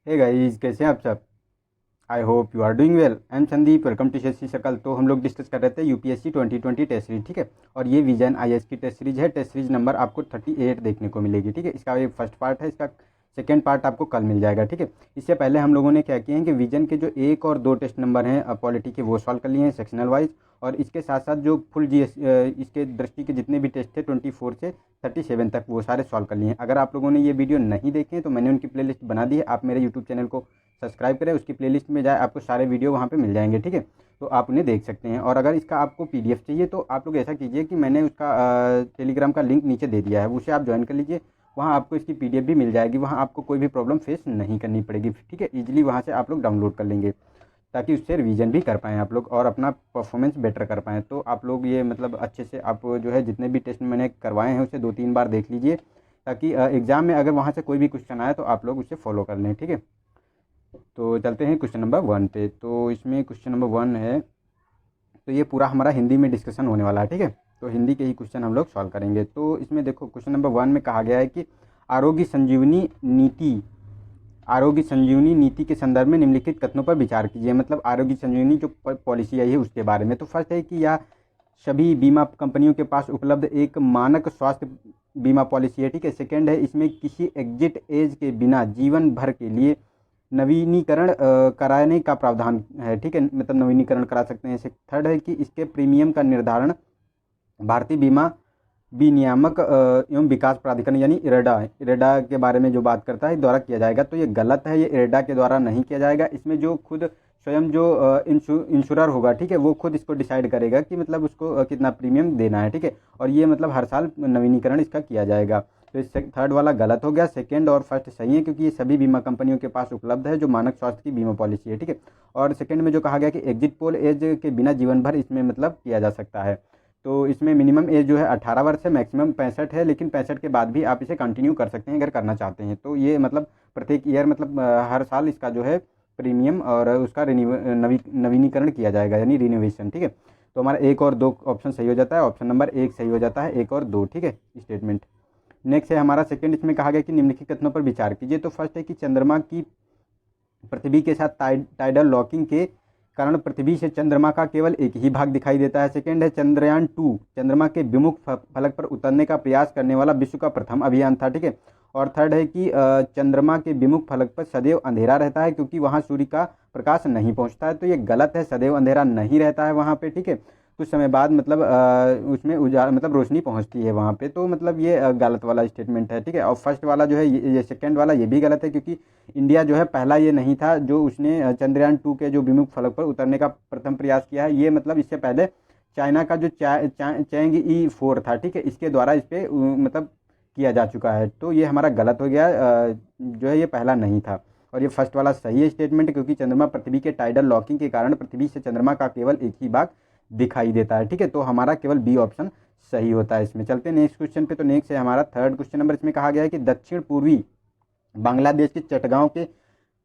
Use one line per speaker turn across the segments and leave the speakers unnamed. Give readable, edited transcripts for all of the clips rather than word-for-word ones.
Hey guys, कैसे हैं आप सब। I hope you are doing well. I am Sandeep, welcome to Shashi Shakal. तो हम लोग डिस्कस कर रहे थे यूपीएससी 2020 टेस्ट सीरीज, ठीक है। और ये विजन आईएएस की टेस्ट सीरीज है। टेस्ट सीरीज नंबर आपको 38 देखने को मिलेगी, ठीक है। इसका ये फर्स्ट पार्ट है, इसका सेकेंड पार्ट आपको कल मिल जाएगा, ठीक है। इससे पहले हम लोगों ने क्या किए हैं कि विजन के जो 1 और 2 टेस्ट नंबर हैं पॉलिटी के, वो सॉल्व कर लिए हैं सेक्शनल वाइज। और इसके साथ साथ जो फुल जीएस इसके दृष्टि के जितने भी टेस्ट थे 24 से 37 तक, वो सारे सॉल्व कर लिए हैं। अगर आप लोगों ने ये वीडियो नहीं देखे हैं तो मैंने उनकी प्लेलिस्ट बना दी है। आप मेरे यूट्यूब चैनल को सब्सक्राइब करें, उसकी प्लेलिस्ट में जाए, आपको सारे वीडियो वहाँ पे मिल जाएंगे, ठीक है। तो आप उन्हें देख सकते हैं। और अगर इसका आपको पीडीएफ चाहिए तो आप लोग ऐसा कीजिए कि मैंने उसका टेलीग्राम का लिंक नीचे दे दिया है, उसे आप ज्वाइन कर लीजिए। वहाँ आपको इसकी पीडीएफ भी मिल जाएगी, वहाँ आपको कोई भी प्रॉब्लम फेस नहीं करनी पड़ेगी, ठीक है। ईजिली वहाँ से आप लोग डाउनलोड कर लेंगे, ताकि उससे रिवीजन भी कर पाएँ आप लोग और अपना परफॉर्मेंस बेटर कर पाएँ। तो आप लोग ये मतलब अच्छे से आप जो है जितने भी टेस्ट मैंने करवाए हैं उसे 2-3 बार देख लीजिए, ताकि एग्ज़ाम में अगर वहाँ से कोई भी क्वेश्चन आए तो आप लोग उसे फॉलो कर लें, ठीक है। तो चलते हैं क्वेश्चन नंबर 1 पे। तो इसमें क्वेश्चन नंबर 1 है, तो ये पूरा हमारा हिंदी में डिस्कशन होने वाला है, ठीक है। तो हिंदी के ही क्वेश्चन हम लोग सॉल्व करेंगे। तो इसमें देखो, क्वेश्चन नंबर 1 में कहा गया है कि आरोग्य संजीवनी नीति आरोग्य संजीवनी नीति के संदर्भ में निम्नलिखित कथनों पर विचार कीजिए। मतलब आरोग्य संजीवनी जो पॉलिसी आई है उसके बारे में। तो फर्स्ट है कि यह सभी बीमा कंपनियों के पास उपलब्ध एक मानक स्वास्थ्य बीमा पॉलिसी है, ठीक है। सेकेंड है, इसमें किसी एग्जिट एज के बिना जीवन भर के लिए नवीनीकरण कराने का प्रावधान है, ठीक है। मतलब नवीनीकरण करा सकते हैं। थर्ड है कि इसके प्रीमियम का निर्धारण भारतीय बीमा विनियामक एवं विकास प्राधिकरण यानी इरेडा के बारे में जो बात करता है द्वारा किया जाएगा। तो ये गलत है, ये इरेडा के द्वारा नहीं किया जाएगा। इसमें जो खुद स्वयं जो इंश्योरर होगा, ठीक है, वो खुद इसको डिसाइड करेगा कि मतलब उसको कितना प्रीमियम देना है, ठीक है। और ये मतलब हर साल नवीनीकरण इसका किया जाएगा। तो इस थर्ड वाला गलत हो गया। सेकेंड और फर्स्ट सही है, क्योंकि ये सभी बीमा कंपनियों के पास उपलब्ध है जो मानक स्वास्थ्य की बीमा पॉलिसी है, ठीक है। और सेकेंड में जो कहा गया कि एग्जिट पोल एज के बिना जीवन भर इसमें मतलब किया जा सकता है। तो इसमें मिनिमम एज जो है 18 वर्ष है, मैक्सिमम 65 है, लेकिन 65 के बाद भी आप इसे कंटिन्यू कर सकते हैं अगर करना चाहते हैं। तो ये मतलब प्रत्येक ईयर मतलब हर साल इसका जो है प्रीमियम और उसका नवीनीकरण किया जाएगा, यानी रिनोवेशन, ठीक है। तो हमारा 1 और 2 ऑप्शन सही हो जाता है। ऑप्शन नंबर 1 सही हो जाता है, 1 और 2, ठीक है, स्टेटमेंट। नेक्स्ट है हमारा सेकंड, इसमें कहा गया कि निम्नलिखित कथनों पर विचार कीजिए। तो फर्स्ट है कि चंद्रमा की पृथ्वी के साथ टाइडल लॉकिंग के कारण पृथ्वी से चंद्रमा का केवल एक ही भाग दिखाई देता है। सेकेंड है, चंद्रयान 2 चंद्रमा के विमुख फलक पर उतरने का प्रयास करने वाला विश्व का प्रथम अभियान था, ठीक है। और थर्ड है कि चंद्रमा के विमुख फलक पर सदैव अंधेरा रहता है, क्योंकि वहाँ सूर्य का प्रकाश नहीं पहुँचता है। तो ये गलत है, सदैव अंधेरा नहीं रहता है वहाँ पे, ठीक है। कुछ समय बाद मतलब उसमें उजाला मतलब रोशनी पहुंचती है वहाँ पे। तो मतलब ये गलत वाला स्टेटमेंट है, ठीक है। और फर्स्ट वाला जो है ये सेकंड वाला ये भी गलत है, क्योंकि इंडिया जो है पहला ये नहीं था जो उसने चंद्रयान 2 के जो विमुख फलक पर उतरने का प्रथम प्रयास किया है। ये मतलब इससे पहले चाइना का जो चैंग-ई 4 था, ठीक है, इसके द्वारा इस पर मतलब किया जा चुका है। तो ये हमारा गलत हो गया, जो है ये पहला नहीं था। और ये फर्स्ट वाला सही है स्टेटमेंट, क्योंकि चंद्रमा पृथ्वी के टाइडल लॉकिंग के कारण पृथ्वी से चंद्रमा का केवल एक ही भाग दिखाई देता है, ठीक है। तो हमारा केवल बी ऑप्शन सही होता है इसमें। चलते हैं नेक्स्ट क्वेश्चन पे। तो नेक्स्ट है हमारा थर्ड क्वेश्चन नंबर। इसमें कहा गया है कि दक्षिण पूर्वी बांग्लादेश के चटगांव के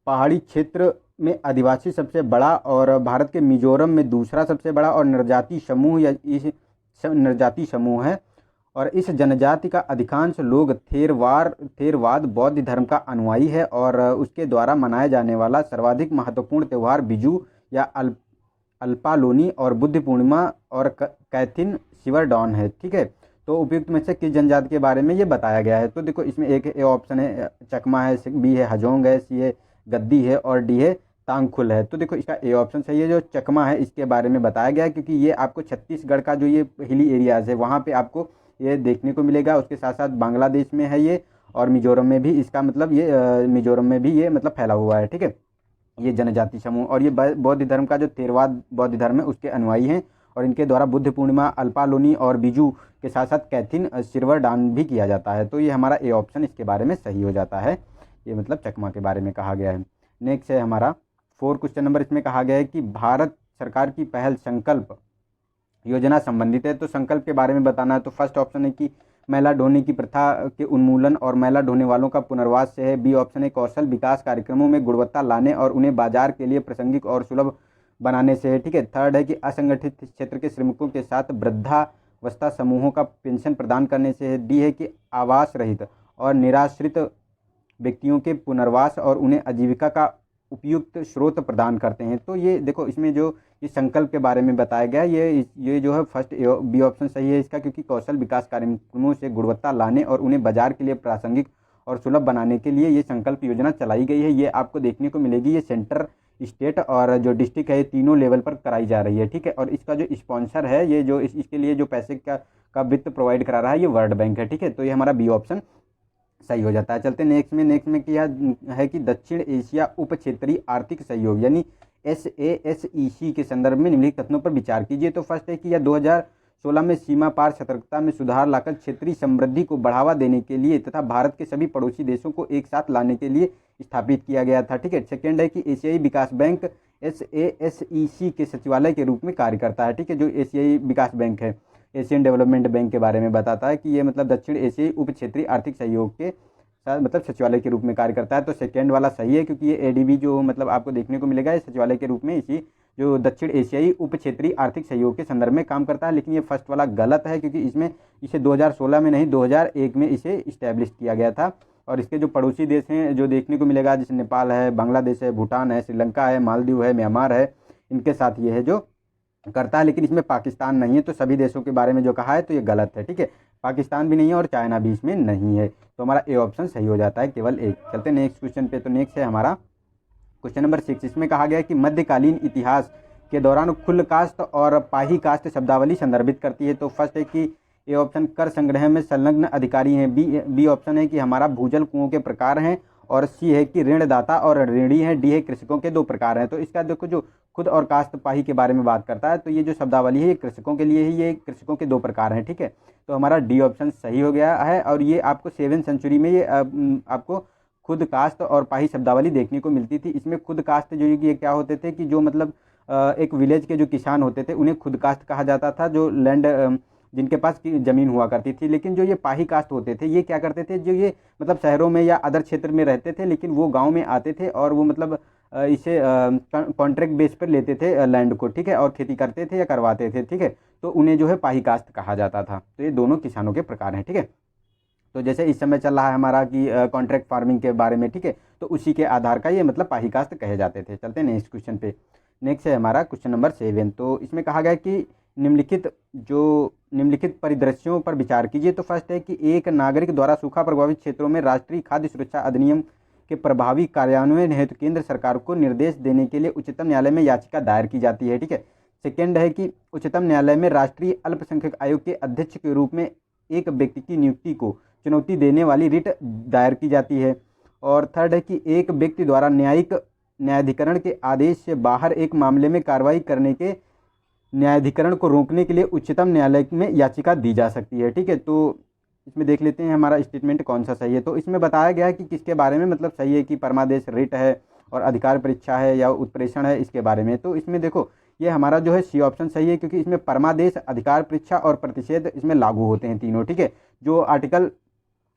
पहाड़ी क्षेत्र में आदिवासी सबसे बड़ा और भारत के मिजोरम में दूसरा सबसे बड़ा और नरजाति समूह या इस नरजाति समूह है। और इस जनजाति का अधिकांश लोग थेरवाद बौद्ध धर्म का अनुयायी है। और उसके द्वारा मनाया जाने वाला सर्वाधिक महत्वपूर्ण त्यौहार बिजू या अल्पालोनी और बुद्ध पूर्णिमा और कैथिन शिवरडॉन है, ठीक है। तो उपयुक्त में से किस जनजाति के बारे में ये बताया गया है। तो देखो, इसमें एक ए ऑप्शन है चकमा है, बी है हजोंग है, सी है गद्दी है और डी है तांगखुल है। तो देखो, इसका ए ऑप्शन सही है। जो चकमा है इसके बारे में बताया गया है, क्योंकि ये आपको छत्तीसगढ़ का जो ये हिली एरियाज है वहाँ पे आपको ये देखने को मिलेगा। उसके साथ साथ बांग्लादेश में है ये, और मिजोरम में भी इसका मतलब ये मिजोरम में भी ये मतलब फैला हुआ है, ठीक है, ये जनजाति समूह। और ये बौद्ध धर्म का जो थेरवाद बौद्ध धर्म है उसके अनुयायी हैं। और इनके द्वारा बुद्ध पूर्णिमा, अल्पालोनी और बिजू के साथ साथ कैथिन सिरवरडान भी किया जाता है। तो ये हमारा ए ऑप्शन इसके बारे में सही हो जाता है। ये मतलब चकमा के बारे में कहा गया है। नेक्स्ट है हमारा 4 क्वेश्चन नंबर। इसमें कहा गया है कि भारत सरकार की पहल संकल्प योजना संबंधित है। तो संकल्प के बारे में बताना है। तो फर्स्ट ऑप्शन है कि मैला ढोने की प्रथा के उन्मूलन और मैला ढोने वालों का पुनर्वास से है। बी ऑप्शन है कौशल विकास कार्यक्रमों में गुणवत्ता लाने और उन्हें बाजार के लिए प्रासंगिक और सुलभ बनाने से है, ठीक है। थर्ड है कि असंगठित क्षेत्र के श्रमिकों के साथ वृद्धावस्था समूहों का पेंशन प्रदान करने से है। डी है कि आवास रहित और निराश्रित व्यक्तियों के पुनर्वास और उन्हें आजीविका का उपयुक्त स्रोत प्रदान करते हैं। तो ये देखो इसमें जो ये संकल्प के बारे में बताया गया ये जो है फर्स्ट बी ऑप्शन सही है इसका, क्योंकि कौशल विकास कार्यक्रमों से गुणवत्ता लाने और उन्हें बाजार के लिए प्रासंगिक और सुलभ बनाने के लिए ये संकल्प योजना चलाई गई है। ये आपको देखने को मिलेगी, ये सेंटर, स्टेट और जो डिस्ट्रिक्ट है, ये तीनों लेवल पर कराई जा रही है, ठीक है। और इसका जो स्पॉन्सर है, ये जो इसके लिए जो पैसे का वित्त प्रोवाइड करा रहा है, ये वर्ल्ड बैंक है, ठीक है। तो ये हमारा बी ऑप्शन सही हो जाता है। चलते नेक्स्ट में क्या है कि दक्षिण एशिया उप क्षेत्रीय आर्थिक सहयोग यानी SASEC के संदर्भ में निम्नलिखित कथनों पर विचार कीजिए। तो फर्स्ट है कि यह 2016 में सीमा पार सतर्कता में सुधार लाकर क्षेत्रीय समृद्धि को बढ़ावा देने के लिए तथा भारत के सभी पड़ोसी देशों को एक साथ लाने के लिए स्थापित किया गया था, ठीक है। सेकेंड है कि एशियाई विकास बैंक SASEC के सचिवालय के रूप में कार्य करता है, ठीक है। जो एशियाई विकास बैंक है, एशियन डेवलपमेंट बैंक के बारे में बताता है कि ये मतलब दक्षिण एशियाई उप क्षेत्रीय आर्थिक सहयोग के साथ मतलब सचिवालय के रूप में कार्य करता है। तो सेकेंड वाला सही है, क्योंकि ये ADB जो मतलब आपको देखने को मिलेगा, ये सचिवालय के रूप में इसी जो दक्षिण एशियाई उप क्षेत्रीय आर्थिक सहयोग के संदर्भ में काम करता है। लेकिन ये फर्स्ट वाला गलत है, क्योंकि इसमें इसे 2016 में नहीं 2001 में इसे इस्टेब्लिश किया गया था। और इसके जो पड़ोसी देश हैं जो देखने को मिलेगा, जैसे नेपाल है, बांग्लादेश है, भूटान है, श्रीलंका है, मालदीव है, म्यांमार है, इनके साथ ये है जो करता है। लेकिन इसमें पाकिस्तान नहीं है। तो सभी देशों के बारे में जो कहा है तो ये गलत है, ठीक है। पाकिस्तान भी नहीं है और चाइना भी इसमें नहीं है। तो हमारा ए ऑप्शन सही हो जाता है, केवल एक। चलते नेक्स्ट क्वेश्चन पे। तो नेक्स्ट है हमारा क्वेश्चन नंबर 6। इसमें कहा गया है कि मध्यकालीन इतिहास के दौरान खुल कास्ट और पाही कास्ट शब्दावली संदर्भित करती है। तो फर्स्ट है कि ए ऑप्शन कर संग्रह में संलग्न अधिकारी हैं। बी ऑप्शन है कि हमारा भूजल कुओं के प्रकार हैं। और सी है कि ऋणदाता और ऋणी हैं। डी है कृषकों के 2 प्रकार हैं। तो इसका देखो जो खुद और काश्त पाही के बारे में बात करता है, तो ये जो शब्दावली है ये कृषकों के लिए ही, ये कृषकों के 2 प्रकार हैं, ठीक है। तो हमारा डी ऑप्शन सही हो गया है। और ये आपको 7वीं सेंचुरी में ये आपको खुद काश्त और पाही शब्दावली देखने को मिलती थी। इसमें खुद काश्त जो ये क्या होते थे कि जो मतलब एक विलेज के जो किसान होते थे उन्हें खुद काश्त कहा जाता था, जो लैंड जिनके पास की ज़मीन हुआ करती थी। लेकिन जो ये पाही कास्ट होते थे, ये क्या करते थे, जो ये मतलब शहरों में या अदर क्षेत्र में रहते थे, लेकिन वो गांव में आते थे और वो मतलब इसे कॉन्ट्रैक्ट बेस पर लेते थे लैंड को, ठीक है, और खेती करते थे या करवाते थे, ठीक है। तो उन्हें जो है पाही कास्ट कहा जाता था। तो ये दोनों किसानों के प्रकार हैं, ठीक है। तो जैसे इस समय चल रहा है हमारा कि कॉन्ट्रैक्ट फार्मिंग के बारे में, ठीक है, तो उसी के आधार का ये मतलब पाही कास्ट कहे जाते थे। चलते हैं नेक्स्ट क्वेश्चन पे। नेक्स्ट है हमारा क्वेश्चन नंबर 7। तो इसमें कहा गया कि निम्नलिखित परिदृश्यों पर विचार कीजिए। तो फर्स्ट है कि एक नागरिक द्वारा सूखा प्रभावित क्षेत्रों में राष्ट्रीय खाद्य सुरक्षा अधिनियम के प्रभावी कार्यान्वयन हेतु केंद्र सरकार को निर्देश देने के लिए उच्चतम न्यायालय में याचिका दायर की जाती है, ठीक है। सेकेंड है कि उच्चतम न्यायालय में राष्ट्रीय अल्पसंख्यक आयोग के अध्यक्ष के रूप में एक व्यक्ति की नियुक्ति को चुनौती देने वाली रिट दायर की जाती है। और थर्ड है कि एक व्यक्ति द्वारा न्यायाधिकरण के आदेश से बाहर एक मामले में कार्रवाई करने के न्यायाधिकरण को रोकने के लिए उच्चतम न्यायालय में याचिका दी जा सकती है, ठीक है। तो इसमें देख लेते हैं हमारा स्टेटमेंट कौन सा सही है। तो इसमें बताया गया है कि किसके बारे में मतलब सही है कि परमादेश रिट है और अधिकार परीक्षा है या उत्प्रेषण है, इसके बारे में। तो इसमें देखो ये हमारा जो है सी ऑप्शन सही है, क्योंकि इसमें परमादेश, अधिकार परीक्षा और प्रतिषेध इसमें लागू होते हैं तीनों, ठीक है। जो आर्टिकल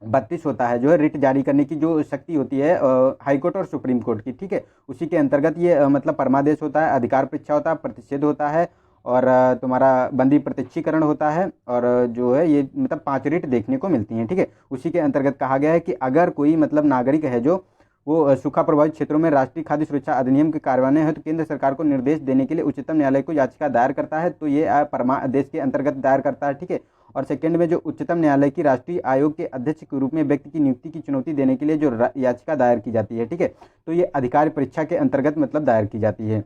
32 होता है जो है रिट जारी करने की जो शक्ति होती है हाईकोर्ट और सुप्रीम कोर्ट की, ठीक है, उसी के अंतर्गत ये मतलब परमादेश होता है, अधिकार परीक्षा होता है, प्रतिषेध होता है और तुम्हारा बंदी प्रत्यक्षीकरण होता है। और जो है ये मतलब 5 रिट देखने को मिलती हैं, ठीक है। उसी के अंतर्गत कहा गया है कि अगर कोई मतलब नागरिक है जो वो सूखा प्रभावित क्षेत्रों में राष्ट्रीय खाद्य सुरक्षा अधिनियम के कार्यान्वयन है तो केंद्र सरकार को निर्देश देने के लिए उच्चतम न्यायालय को याचिका दायर करता है, तो ये परमादेश के अंतर्गत दायर करता है, ठीक है। और सेकंड में जो उच्चतम न्यायालय की राष्ट्रीय आयोग के अध्यक्ष के रूप में व्यक्ति की नियुक्ति की चुनौती देने के लिए जो याचिका दायर की जाती है, ठीक है, तो ये अधिकार परीक्षा के अंतर्गत मतलब दायर की जाती है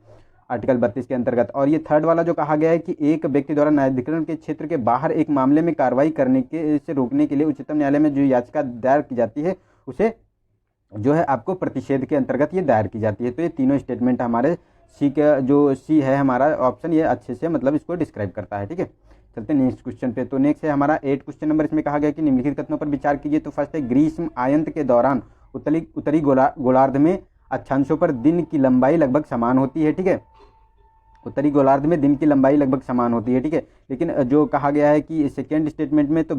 आर्टिकल 32 के अंतर्गत। और ये थर्ड वाला जो कहा गया है कि एक व्यक्ति द्वारा न्यायाधिकरण के क्षेत्र के बाहर एक मामले में कार्रवाई करने के से रोकने के लिए उच्चतम न्यायालय में जो याचिका दायर की जाती है उसे जो है आपको प्रतिषेध के अंतर्गत ये दायर की जाती है। तो ये तीनों स्टेटमेंट हमारे सी का जो सी है हमारा ऑप्शन, ये अच्छे से मतलब इसको डिस्क्राइब करता है, ठीक है। चलते हैं नेक्स्ट क्वेश्चन पे। तो नेक्स्ट है हमारा 8 क्वेश्चन नंबर। इसमें कहा गया कि निम्नलिखित कथनों पर विचार कीजिए। तो फर्स्ट है ग्रीष्म आयंत के दौरान उत्तरी गोलार्ध में अक्षांशों पर दिन की लंबाई लगभग समान होती है, ठीक है। उत्तरी गोलार्ध में दिन की लंबाई लगभग समान होती है, ठीक है। लेकिन जो कहा गया है कि सेकेंड स्टेटमेंट में तो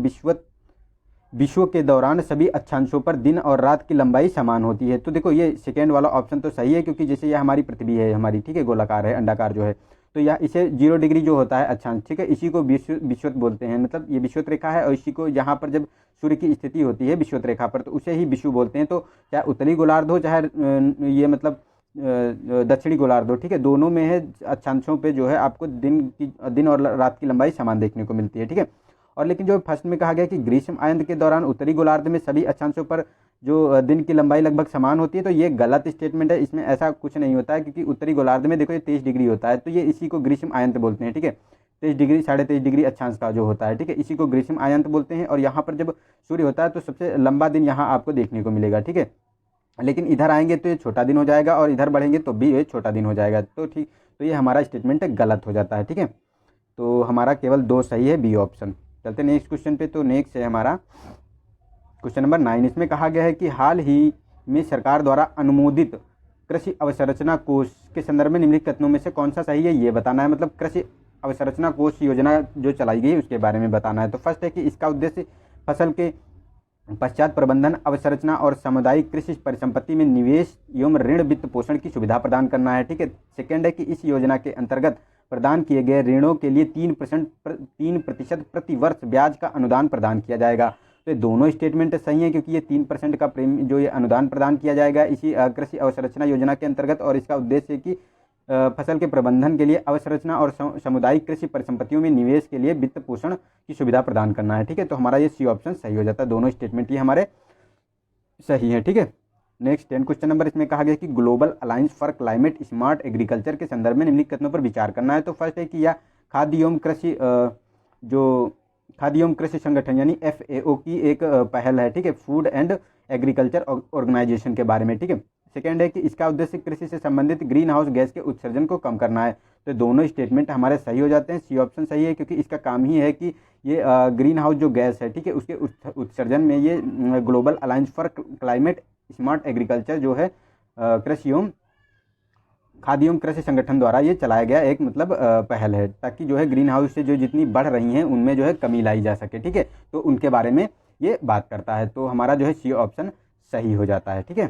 विश्व के दौरान सभी अक्षांशों पर दिन और रात की लंबाई समान होती है। तो देखो ये सेकेंड वाला ऑप्शन तो सही है, क्योंकि जैसे ये हमारी पृथ्वी है हमारी, ठीक है, गोलाकार है, अंडाकार जो है, तो यह इसे 0 डिग्री जो होता है अक्षांश, ठीक है, इसी को विषुवत बोलते हैं। मतलब ये विषुवत रेखा है और इसी को यहाँ पर जब सूर्य की स्थिति होती है विषुवत रेखा पर तो उसे ही विषुव बोलते हैं। तो चाहे उत्तरी गोलार्ध हो चाहे ये मतलब दक्षिणी गोलार्ध हो, ठीक है, दोनों में है अक्षांशों पे जो है आपको दिन और रात की लंबाई समान देखने को मिलती है, ठीक है। और लेकिन जो फर्स्ट में कहा गया कि ग्रीष्म आयन के दौरान उत्तरी गोलार्ध में सभी अक्षांशों पर जो दिन की लंबाई लगभग समान होती है, तो ये गलत स्टेटमेंट है। इसमें ऐसा कुछ नहीं होता है, क्योंकि उत्तरी गोलार्ध में देखो ये 23 डिग्री होता है, तो ये इसी को ग्रीष्म आयंत बोलते हैं, ठीक है। 23 डिग्री 23.5 डिग्री अक्षांश का जो होता है, ठीक है, इसी को ग्रीष्म आयंत बोलते हैं। और यहाँ पर जब सूर्य होता है तो सबसे लंबा दिन यहाँ आपको देखने को मिलेगा, ठीक है। लेकिन इधर आएंगे तो ये छोटा दिन हो जाएगा और इधर बढ़ेंगे तो भी ये छोटा दिन हो जाएगा, तो ठीक, तो ये हमारा स्टेटमेंट गलत हो जाता है, ठीक है। तो हमारा केवल 2 सही है, बी ऑप्शन। चलते नेक्स्ट क्वेश्चन पे। तो नेक्स्ट है हमारा क्वेश्चन नंबर 9। इसमें कहा गया है कि हाल ही में सरकार द्वारा अनुमोदित कृषि अवसंरचना कोष के संदर्भ में निम्नलिखित कथनों में से कौन सा सही है, ये बताना है। मतलब कृषि अवसंरचना कोष योजना जो चलाई गई उसके बारे में बताना है। तो फर्स्ट है कि इसका उद्देश्य फसल के पश्चात प्रबंधन, अवसंरचना और सामुदायिक कृषि परिसंपत्ति में निवेश एवं ऋण वित्त पोषण की सुविधा प्रदान करना है, ठीक है। सेकेंड है कि इस योजना के अंतर्गत प्रदान किए गए ऋणों के लिए 3% प्रति वर्ष ब्याज का अनुदान प्रदान किया जाएगा। तो ये दोनों स्टेटमेंट सही हैं, क्योंकि ये 3% का प्रीमियम जो ये अनुदान प्रदान किया जाएगा इसी कृषि अवसंरचना योजना के अंतर्गत। और इसका उद्देश्य है कि फसल के प्रबंधन के लिए, अवसंरचना और सामुदायिक कृषि परिसंपत्तियों में निवेश के लिए वित्त पोषण की सुविधा प्रदान करना है, ठीक है। तो हमारा ये सी ऑप्शन सही हो जाता है, दोनों स्टेटमेंट ये हमारे सही है, ठीक है। Next 10 question number. इसमें कहा गया कि global alliance for climate smart agriculture के संदर्भ में निम्नलिखित कथनों पर विचार करना है। तो फर्स्ट है कि यह खाद्य एवं कृषि संगठन यानी FAO की एक पहल है, ठीक है, फूड एंड एग्रीकल्चर ऑर्गेनाइजेशन के बारे में, ठीक है। सेकेंड है कि इसका उद्देश्य कृषि से संबंधित ग्रीन हाउस गैस के उत्सर्जन को कम करना है। तो दोनों स्टेटमेंट हमारे सही हो जाते हैं, सी ऑप्शन सही है, क्योंकि इसका काम ही है कि ये ग्रीन हाउस जो गैस है, ठीक है, उसके उत्सर्जन में ये global alliance for climate smart agriculture जो है कृषि एवं खाद्य एवं कृषि संगठन द्वारा ये चलाया गया एक मतलब पहल है, ताकि जो है ग्रीन हाउस से जो जितनी बढ़ रही हैं उनमें जो है कमी लाई जा सके, ठीक है। तो उनके बारे में ये बात करता है। तो हमारा जो है सी ऑप्शन सही हो जाता है, ठीक है।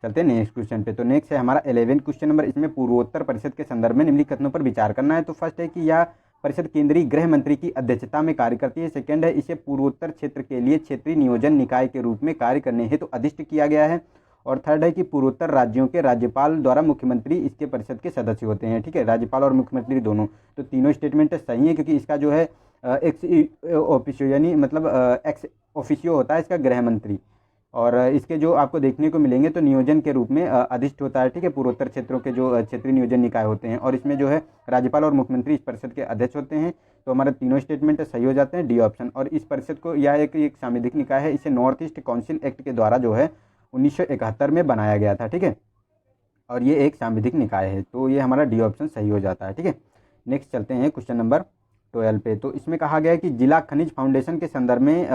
चलते हैं नेक्स्ट क्वेश्चन पे। तो नेक्स्ट है हमारा 11 क्वेश्चन नंबर। इसमें पूर्वोत्तर परिषद के संदर्भ में निम्नलिखित कथनों पर विचार करना है। तो फर्स्ट है कि यह परिषद केंद्रीय गृह मंत्री की अध्यक्षता में कार्य करती है। सेकंड है इसे पूर्वोत्तर क्षेत्र के लिए क्षेत्रीय नियोजन निकाय के रूप में कार्य करने हेतु अधिष्ठ किया गया है। और थर्ड है कि पूर्वोत्तर राज्यों के राज्यपाल द्वारा मुख्यमंत्री इसके परिषद के सदस्य होते हैं, ठीक है, राज्यपाल और मुख्यमंत्री दोनों। तो तीनों स्टेटमेंट सही है, क्योंकि इसका जो है एक्स ऑफिशियो यानी मतलब एक्स ऑफिशियो होता है इसका गृह मंत्री, और इसके जो आपको देखने को मिलेंगे तो नियोजन के रूप में अधिष्ठ होता है, ठीक है, पूर्वोत्तर क्षेत्रों के जो क्षेत्रीय नियोजन निकाय होते हैं। और इसमें जो है राज्यपाल और मुख्यमंत्री इस परिषद के अध्यक्ष होते हैं। तो हमारे तीनों स्टेटमेंट सही हो जाते हैं, डी ऑप्शन। और इस परिषद को यह एक सांविधिक निकाय है, इसे नॉर्थ ईस्ट काउंसिल एक्ट के द्वारा जो है 1971 में बनाया गया था, ठीक है, और ये एक सांविधिक निकाय है। तो ये हमारा डी ऑप्शन सही हो जाता है, ठीक है। नेक्स्ट चलते हैं क्वेश्चन नंबर 12 पे। तो इसमें कहा गया है कि जिला खनिज फाउंडेशन के संदर्भ में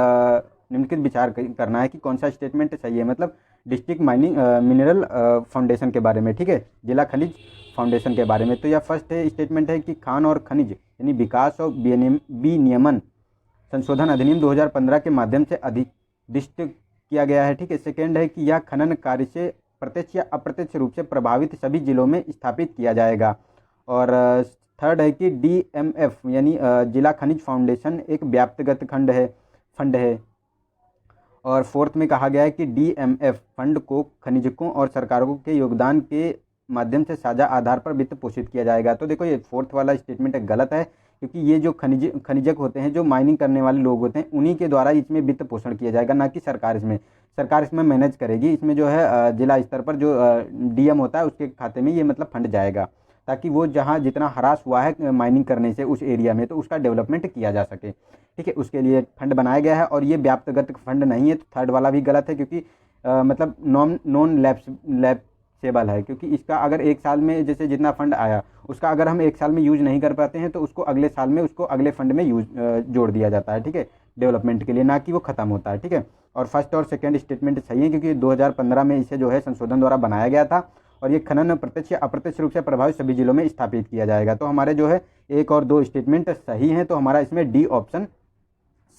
निम्नलिखित विचार करना है कि कौन सा स्टेटमेंट सही है। मतलब डिस्ट्रिक्ट माइनिंग मिनरल फाउंडेशन के बारे में, ठीक है, जिला खनिज फाउंडेशन के बारे में। तो यह फर्स्ट है स्टेटमेंट है कि खान और खनिज यानी विकास और विनियमन संशोधन अधिनियम 2015 के माध्यम से अधिष्ठ किया गया है, ठीक है। सेकेंड है कि यह खनन कार्य से प्रत्यक्ष या अप्रत्यक्ष रूप से प्रभावित सभी जिलों में स्थापित किया जाएगा। और थर्ड है कि DMF यानी जिला खनिज फाउंडेशन एक व्याप्तगत फंड है। और फोर्थ में कहा गया है कि DMF फंड को खनिजकों और सरकारों के योगदान के माध्यम से साझा आधार पर वित्त पोषित किया जाएगा। तो देखो ये फोर्थ वाला स्टेटमेंट गलत है, क्योंकि ये जो खनिजक होते हैं, जो माइनिंग करने वाले लोग होते हैं, उन्हीं के द्वारा इसमें वित्त पोषण किया जाएगा, ना कि सरकार इसमें मैनेज करेगी। इसमें जो है जिला स्तर पर जो DM होता है उसके खाते में ये मतलब फंड जाएगा, ताकि वो जहाँ जितना हरास हुआ है माइनिंग करने से उस एरिया में, तो उसका डेवलपमेंट किया जा सके, ठीक है, उसके लिए फंड बनाया गया है। और ये व्याप्तगत फंड नहीं है। तो थर्ड वाला भी गलत है, क्योंकि मतलब नॉन लैप्सेबल है, क्योंकि इसका अगर एक साल में जैसे जितना फंड आया उसका अगर हम एक साल में यूज नहीं कर पाते हैं तो उसको अगले साल में उसको अगले फंड में जोड़ दिया जाता है, ठीक है, डेवलपमेंट के लिए, ना कि वो खत्म होता है, ठीक है। और फर्स्ट और सेकेंड स्टेटमेंट सही है, क्योंकि 2015 में इसे जो है संशोधन द्वारा बनाया गया था। और ये खनन प्रत्यक्ष या अप्रत्यक्ष रूप से प्रभावित सभी जिलों में स्थापित किया जाएगा। तो हमारे जो है 1 और 2 स्टेटमेंट सही हैं, तो हमारा इसमें डी ऑप्शन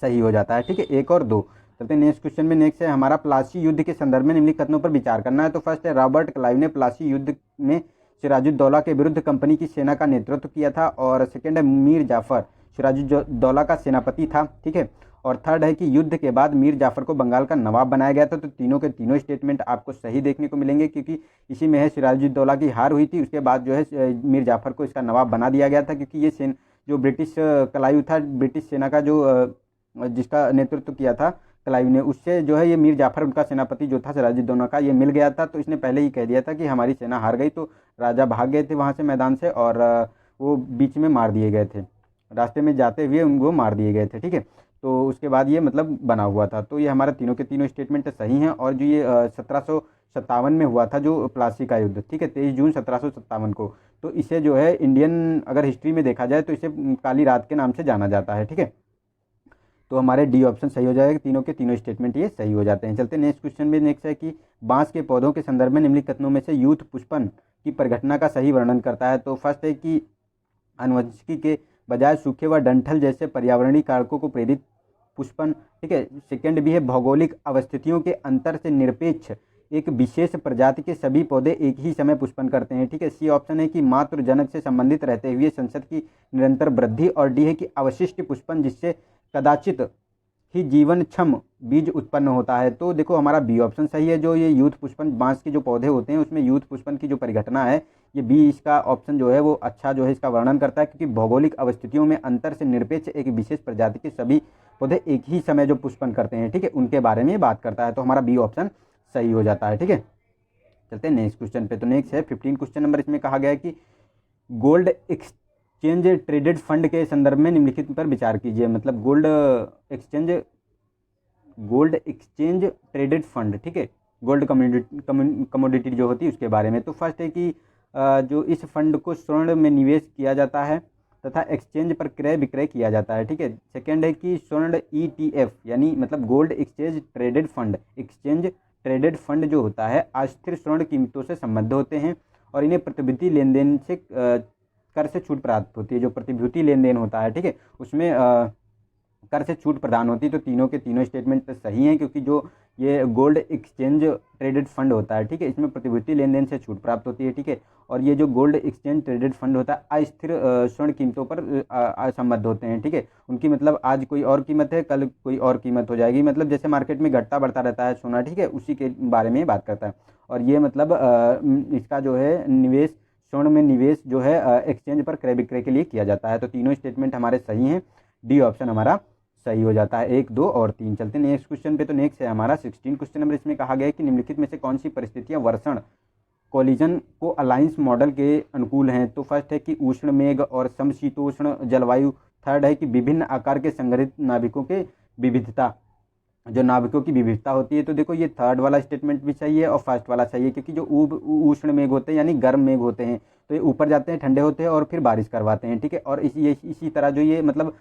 सही हो जाता है, ठीक है, 1 और 2। चलते हैं नेक्स्ट क्वेश्चन में। नेक्स्ट है हमारा प्लासी युद्ध के संदर्भ में निम्नलिखित कथनों पर विचार करना है। तो फर्स्ट है रॉबर्ट क्लाइव ने प्लासी युद्ध में सिराजुद्दौला के विरुद्ध कंपनी की सेना का नेतृत्व किया था। और सेकंड है मीर जाफर, सिराजुद्दौला का सेनापति था, ठीक है। और थर्ड है कि युद्ध के बाद मीर जाफर को बंगाल का नवाब बनाया गया था। तो तीनों के तीनों स्टेटमेंट आपको सही देखने को मिलेंगे, क्योंकि इसी में है सिराजुद्दौला की हार हुई थी, उसके बाद जो है मीर जाफर को इसका नवाब बना दिया गया था, क्योंकि ये जो ब्रिटिश कलायु था, ब्रिटिश सेना का जो जिसका नेतृत्व किया था कलायु ने, उससे जो है ये मीर जाफर उनका सेनापति जो था सिराजुद्दौला का, ये मिल गया था। तो इसने पहले ही कह दिया था कि हमारी सेना हार गई, तो राजा भाग गए थे वहाँ से मैदान से, और वो बीच में मार दिए गए थे, रास्ते में जाते हुए उनको मार दिए गए थे, ठीक है। तो उसके बाद ये मतलब बना हुआ था। तो ये हमारा तीनों के तीनों स्टेटमेंट सही हैं। और जो ये 1757 में हुआ था जो प्लासी का युद्ध, ठीक है, 23 जून 1757 को, तो इसे जो है इंडियन अगर हिस्ट्री में देखा जाए तो इसे काली रात के नाम से जाना जाता है, ठीक है। तो हमारे डी ऑप्शन सही हो जाएगा, तीनों के तीनों स्टेटमेंट ये सही हो जाते हैं। चलते नेक्स्ट क्वेश्चन में। नेक्स्ट है कि बांस के पौधों के संदर्भ में निम्नलिखित कथनों में से यूथ पुष्पन की परिघटना का सही वर्णन करता है। तो फर्स्ट है कि आनुवंशिकी के बजाय सूखे व डंठल जैसे पर्यावरणीय कारकों को प्रेरित पुष्पन, ठीक है। सेकंड भी है भौगोलिक अवस्थितियों के अंतर से निरपेक्ष एक विशेष प्रजाति के सभी पौधे एक ही समय पुष्पन करते हैं, ठीक है। सी ऑप्शन है कि मातृ जनक से संबंधित रहते हुए संसद की निरंतर वृद्धि। और डी है कि अवशिष्ट पुष्पन जिससे कदाचित ही जीवन क्षम बीज उत्पन्न होता है। तो देखो हमारा बी ऑप्शन सही है, जो ये यूथ पुष्पन बांस के जो पौधे होते हैं उसमें यूथ पुष्पन की जो परिघटना है, ये बी इसका ऑप्शन जो है वो अच्छा जो है इसका वर्णन करता है, क्योंकि भौगोलिक अवस्थितियों में अंतर से निरपेक्ष एक विशेष प्रजाति के सभी पौधे एक ही समय जो पुष्पन करते हैं, ठीक है, उनके बारे में बात करता है। तो हमारा बी ऑप्शन सही हो जाता है, ठीक है। चलते हैं नेक्स्ट क्वेश्चन पे। तो नेक्स्ट है 15 क्वेश्चन नंबर। इसमें कहा गया है कि गोल्ड एक्सचेंज ट्रेडेड फंड के संदर्भ में निम्नलिखित पर विचार कीजिए। मतलब गोल्ड एक्सचेंज ट्रेडेड फंड, ठीक है, गोल्ड कमोडिटी जो होती है उसके बारे में। तो फर्स्ट है कि जो इस फंड को स्वर्ण में निवेश किया जाता है तथा एक्सचेंज पर क्रय विक्रय किया जाता है, ठीक है। सेकंड है कि स्वर्ण ETF यानी मतलब gold exchange traded fund, exchange traded fund जो होता है अस्थिर स्वर्ण कीमतों से संबद्ध होते हैं और इन्हें प्रतिभूति लेन देन से कर से छूट प्राप्त होती है। जो प्रतिभूति लेन देन होता है, ठीक है, उसमें कर से छूट प्रदान होती है। तो तीनों के तीनों स्टेटमेंट सही हैं, क्योंकि जो ये गोल्ड एक्सचेंज ट्रेडेड फंड होता है, ठीक है, इसमें प्रतिभूति लेन देन से छूट प्राप्त होती है, ठीक है। और ये जो गोल्ड एक्सचेंज ट्रेडेड फंड होता है अस्थिर स्वर्ण कीमतों पर संबद्ध होते हैं, ठीक है। उनकी मतलब आज कोई और कीमत है, कल कोई और कीमत हो जाएगी, मतलब जैसे मार्केट में घटता बढ़ता रहता है सोना, ठीक है, उसी के बारे में बात करता है। और ये मतलब इसका जो है निवेश, स्वर्ण में निवेश जो है एक्सचेंज पर क्रय विक्रय के लिए किया जाता है। तो तीनों स्टेटमेंट हमारे सही हैं, डी ऑप्शन हमारा सही हो जाता है, 1, 2 और 3। चलते हैं नेक्स्ट क्वेश्चन पे। तो नेक्स्ट है हमारा 16 क्वेश्चन नंबर। इसमें कहा गया है कि निम्नलिखित में से कौन सी परिस्थितियां वर्षण कोलिजन को अलायंस मॉडल के अनुकूल हैं। तो फर्स्ट है कि उष्ण मेघ और समशीतोष्ण जलवायु। थर्ड है कि विभिन्न आकार के संग्रहित नाभिकों के विविधता, जो नाभिकों की विविधता होती है। तो देखो ये थर्ड वाला स्टेटमेंट भी सही है और फर्स्ट वाला सही है, क्योंकि जो उष्ण मेघ होते हैं यानी गर्म मेघ होते हैं, तो ये ऊपर जाते हैं, ठंडे होते हैं और फिर बारिश करवाते हैं, ठीक है। और इसी तरह जो ये मतलब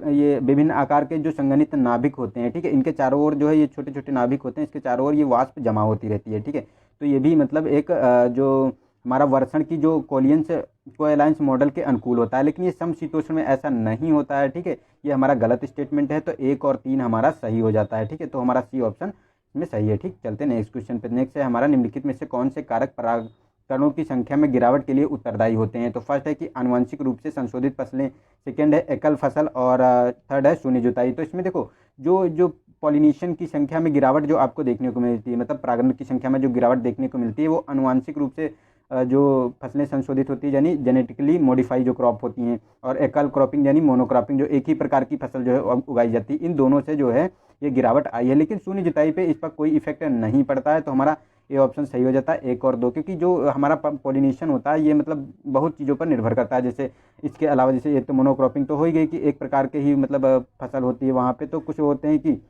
ये विभिन्न आकार के जो संघनित नाभिक होते हैं, ठीक है, इनके चारों ओर जो है ये छोटे छोटे नाभिक होते हैं, इसके चारों ओर ये वाष्प जमा होती रहती है, ठीक है। तो ये भी मतलब एक जो हमारा वर्षण की जो कोएलायंस मॉडल के अनुकूल होता है, लेकिन ये समशीतोष्ण में ऐसा नहीं होता है, ठीक है। ये हमारा गलत स्टेटमेंट है, तो 1 और 3 हमारा सही हो जाता है, ठीक है। तो हमारा सी ऑप्शन इसमें सही है, ठीक। चलते हैं नेक्स्ट क्वेश्चन पे। नेक्स्ट है हमारा निम्नलिखित में से कौन से कारक परागकणों की संख्या में गिरावट के लिए उत्तरदायी होते हैं। तो फर्स्ट है कि आनुवंशिक रूप से संशोधित फसलें, सेकेंड है एकल फसल और थर्ड है शून्य जुताई। तो इसमें देखो जो पॉलिनेशन की संख्या में गिरावट जो आपको देखने को मिलती है, मतलब परागण की संख्या में जो गिरावट देखने को मिलती है, वो आनुवंशिक रूप से जो फसलें संशोधित होती है यानी जेनेटिकली मॉडिफाई जो क्रॉप होती हैं, और एकल क्रॉपिंग यानी मोनोक्रॉपिंग जो एक ही प्रकार की फसल जो है उगाई जाती है, इन दोनों से जो है ये गिरावट आई है। लेकिन शून्य जुताई पे इस पर कोई इफेक्ट नहीं पड़ता है। तो हमारा ये ऑप्शन सही हो जाता है, 1 और 2, क्योंकि जो हमारा पॉलिनेशन होता है ये मतलब बहुत चीज़ों पर निर्भर करता है। जैसे इसके अलावा जैसे ये तो मोनोक्रॉपिंग तो हो ही गई कि एक प्रकार के ही मतलब फसल होती है वहाँ पे, तो कुछ होते हैं कि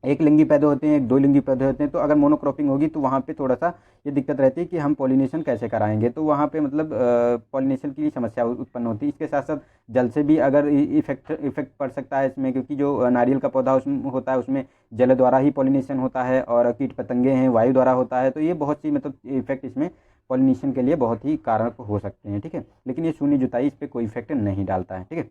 एक लिंगी पैदा होते हैं, 2 लिंगी पैदा होते हैं। तो अगर मोनोक्रॉपिंग होगी तो वहाँ पे थोड़ा सा ये दिक्कत रहती है कि हम पॉलिनेशन कैसे कराएंगे, तो वहाँ पे मतलब पॉलिनेशन की समस्या उत्पन्न होती है। इसके साथ साथ जल से भी अगर इफेक्ट पड़ सकता है इसमें, क्योंकि जो नारियल का पौधा उसमें होता है उसमें जल द्वारा ही पॉलिनेशन होता है, और कीट पतंगे हैं वायु द्वारा होता है। तो ये बहुत सी मतलब इफेक्ट इसमें पॉलिनेशन के लिए बहुत ही कारक हो सकते हैं, ठीक है। लेकिन ये शून्य जुताई इस पर कोई इफेक्ट नहीं डालता है, ठीक है।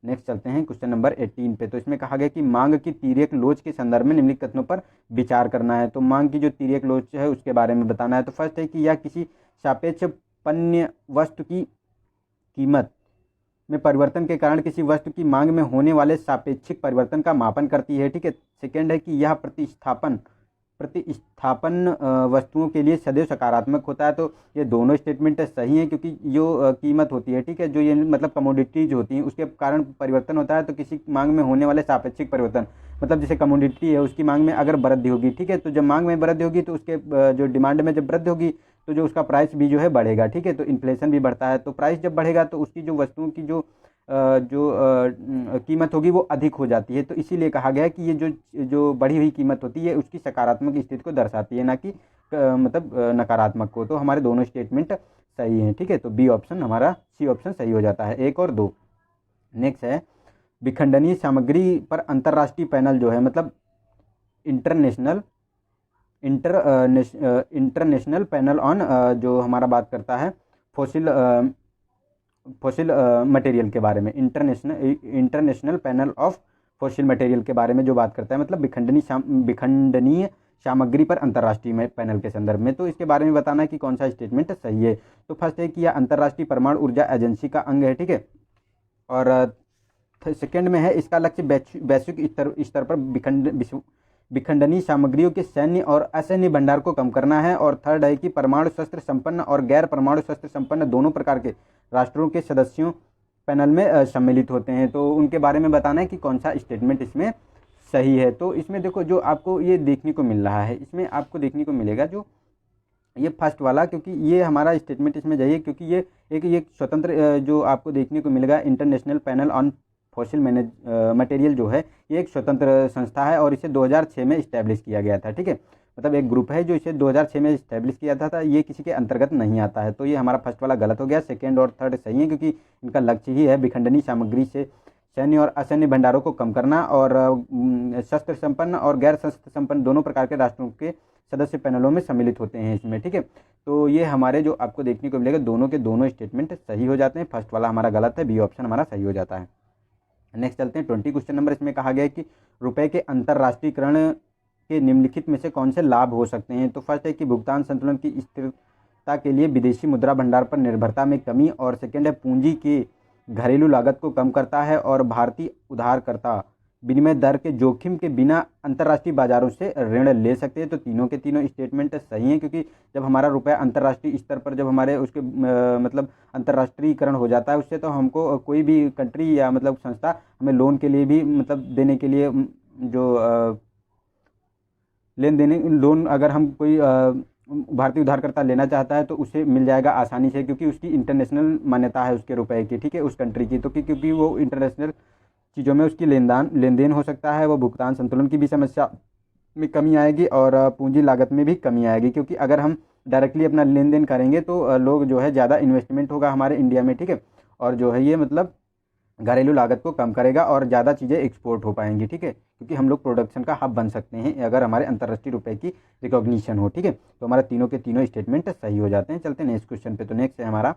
नेक्स्ट चलते हैं क्वेश्चन नंबर 18 पे। तो इसमें कहा गया कि मांग की तिर्यक लोच के संदर्भ में निम्नलिखित कथनों पर विचार करना है। तो मांग की जो तिर्यक लोच है उसके बारे में बताना है। तो फर्स्ट है कि यह किसी सापेक्ष प्रतिस्थापन्य वस्तु की कीमत में परिवर्तन के कारण किसी वस्तु की मांग में होने वाले सापेक्षिक परिवर्तन का मापन करती है। ठीक है। सेकेंड है कि यह प्रतिस्थापन वस्तुओं के लिए सदैव सकारात्मक होता है। तो ये दोनों स्टेटमेंट सही हैं, क्योंकि जो कीमत होती है, ठीक है, जो ये मतलब कमोडिटीज होती हैं उसके कारण परिवर्तन होता है। तो किसी मांग में होने वाले सापेक्षिक परिवर्तन, मतलब जैसे कमोडिटी है उसकी मांग में अगर वृद्धि होगी, ठीक है, तो जब मांग में वृद्धि होगी तो उसके जो डिमांड में जब वृद्धि होगी तो जो उसका प्राइस भी जो है बढ़ेगा। ठीक है। तो इन्फ्लेशन भी बढ़ता है, तो प्राइस जब बढ़ेगा तो उसकी जो वस्तुओं की जो कीमत होगी वो अधिक हो जाती है। तो इसीलिए कहा गया है कि ये जो बढ़ी हुई कीमत होती है उसकी सकारात्मक स्थिति को दर्शाती है, ना कि मतलब नकारात्मक को। तो हमारे दोनों स्टेटमेंट सही हैं। ठीक है। तो बी ऑप्शन हमारा, सी ऑप्शन सही हो जाता है, 1 और 2। नेक्स्ट है विखंडनीय सामग्री पर अंतर्राष्ट्रीय पैनल जो है, मतलब इंटरनेशनल पैनल ऑन, जो हमारा बात करता है फॉसिल मटेरियल के बारे में, international panel of fossil material के बारे में जो बात करता है, मतलब विखंडनीय सामग्री पर अंतर्राष्ट्रीय पैनल के संदर्भ में। तो इसके बारे में बताना है कि कौन सा स्टेटमेंट सही है। तो फर्स्ट है कि यह अंतर्राष्ट्रीय परमाणु ऊर्जा एजेंसी का अंग है। ठीक है। और सेकेंड में है इसका लक्ष्य वैश्विक स्तर पर विखंडनीय सामग्रियों के सैन्य और असैन्य भंडार को कम करना है। और थर्ड है कि परमाणु शस्त्र संपन्न और गैर परमाणु शस्त्र संपन्न दोनों प्रकार के राष्ट्रों के सदस्यों पैनल में सम्मिलित होते हैं। तो उनके बारे में बताना है कि कौन सा स्टेटमेंट इसमें सही है। तो इसमें देखो जो आपको ये देखने को मिल रहा है, इसमें आपको देखने को मिलेगा जो ये फर्स्ट वाला, क्योंकि ये हमारा स्टेटमेंट इसमें जाइए, क्योंकि ये एक स्वतंत्र जो आपको देखने को मिलेगा international panel on fossil material जो है, ये एक स्वतंत्र संस्था है और इसे 2006 में इस्टेब्लिश किया गया था। ठीक है। मतलब एक ग्रुप है जो इसे 2006 में इस्टेब्लिश किया था, ये किसी के अंतर्गत नहीं आता है। तो ये हमारा फर्स्ट वाला गलत हो गया। सेकेंड और थर्ड सही है, क्योंकि इनका लक्ष्य ही है विखंडनीय सामग्री से सैन्य और असैन्य भंडारों को कम करना और शस्त्र संपन्न और गैर शस्त्र संपन्न दोनों प्रकार के राष्ट्रों के सदस्य पैनलों में सम्मिलित होते हैं इसमें। ठीक है। तो ये हमारे जो आपको देखने को मिलेगा दोनों के दोनों स्टेटमेंट सही हो जाते हैं। फर्स्ट वाला हमारा गलत है, बी ऑप्शन हमारा सही हो जाता है। नेक्स्ट चलते हैं 20 क्वेश्चन नंबर। इसमें कहा गया है कि रुपए के अंतर्राष्ट्रीयकरण के निम्नलिखित में से कौन से लाभ हो सकते हैं। तो फर्स्ट है कि भुगतान संतुलन की स्थिरता के लिए विदेशी मुद्रा भंडार पर निर्भरता में कमी, और सेकेंड है पूंजी की घरेलू लागत को कम करता है, और भारतीय उधारकर्ता विनिमय दर के जोखिम के बिना अंतर्राष्ट्रीय बाजारों से ऋण ले सकते हैं। तो तीनों के तीनों स्टेटमेंट सही हैं, क्योंकि जब हमारा रुपया अंतर्राष्ट्रीय स्तर पर जब हमारे उसके मतलब अंतर्राष्ट्रीयकरण हो जाता है उससे, तो हमको कोई भी कंट्री या मतलब संस्था हमें लोन के लिए भी मतलब देने के लिए जो लोन अगर हम कोई भारतीय उधारकर्ता लेना चाहता है तो उसे मिल जाएगा आसानी से, क्योंकि उसकी इंटरनेशनल मान्यता है उसके रुपए की। ठीक है। उस कंट्री की, तो क्योंकि वो इंटरनेशनल चीज़ों में उसकी लेन देन हो सकता है, वो भुगतान संतुलन की भी समस्या में कमी आएगी और पूंजी लागत में भी कमी आएगी, क्योंकि अगर हम डायरेक्टली अपना लेन देन करेंगे तो लोग जो है ज़्यादा इन्वेस्टमेंट होगा हमारे इंडिया में। ठीक है। और जो है ये मतलब घरेलू लागत को कम करेगा और ज़्यादा चीज़ें एक्सपोर्ट हो पाएंगी। ठीक है। क्योंकि हम लोग प्रोडक्शन का हब बन सकते हैं अगर हमारे अंतर्राष्ट्रीय रुपए की रिकॉग्निशन हो। ठीक है। तो हमारा तीनों के तीनों स्टेटमेंट सही हो जाते हैं। चलते हैं नेक्स्ट क्वेश्चन पे। तो नेक्स्ट है हमारा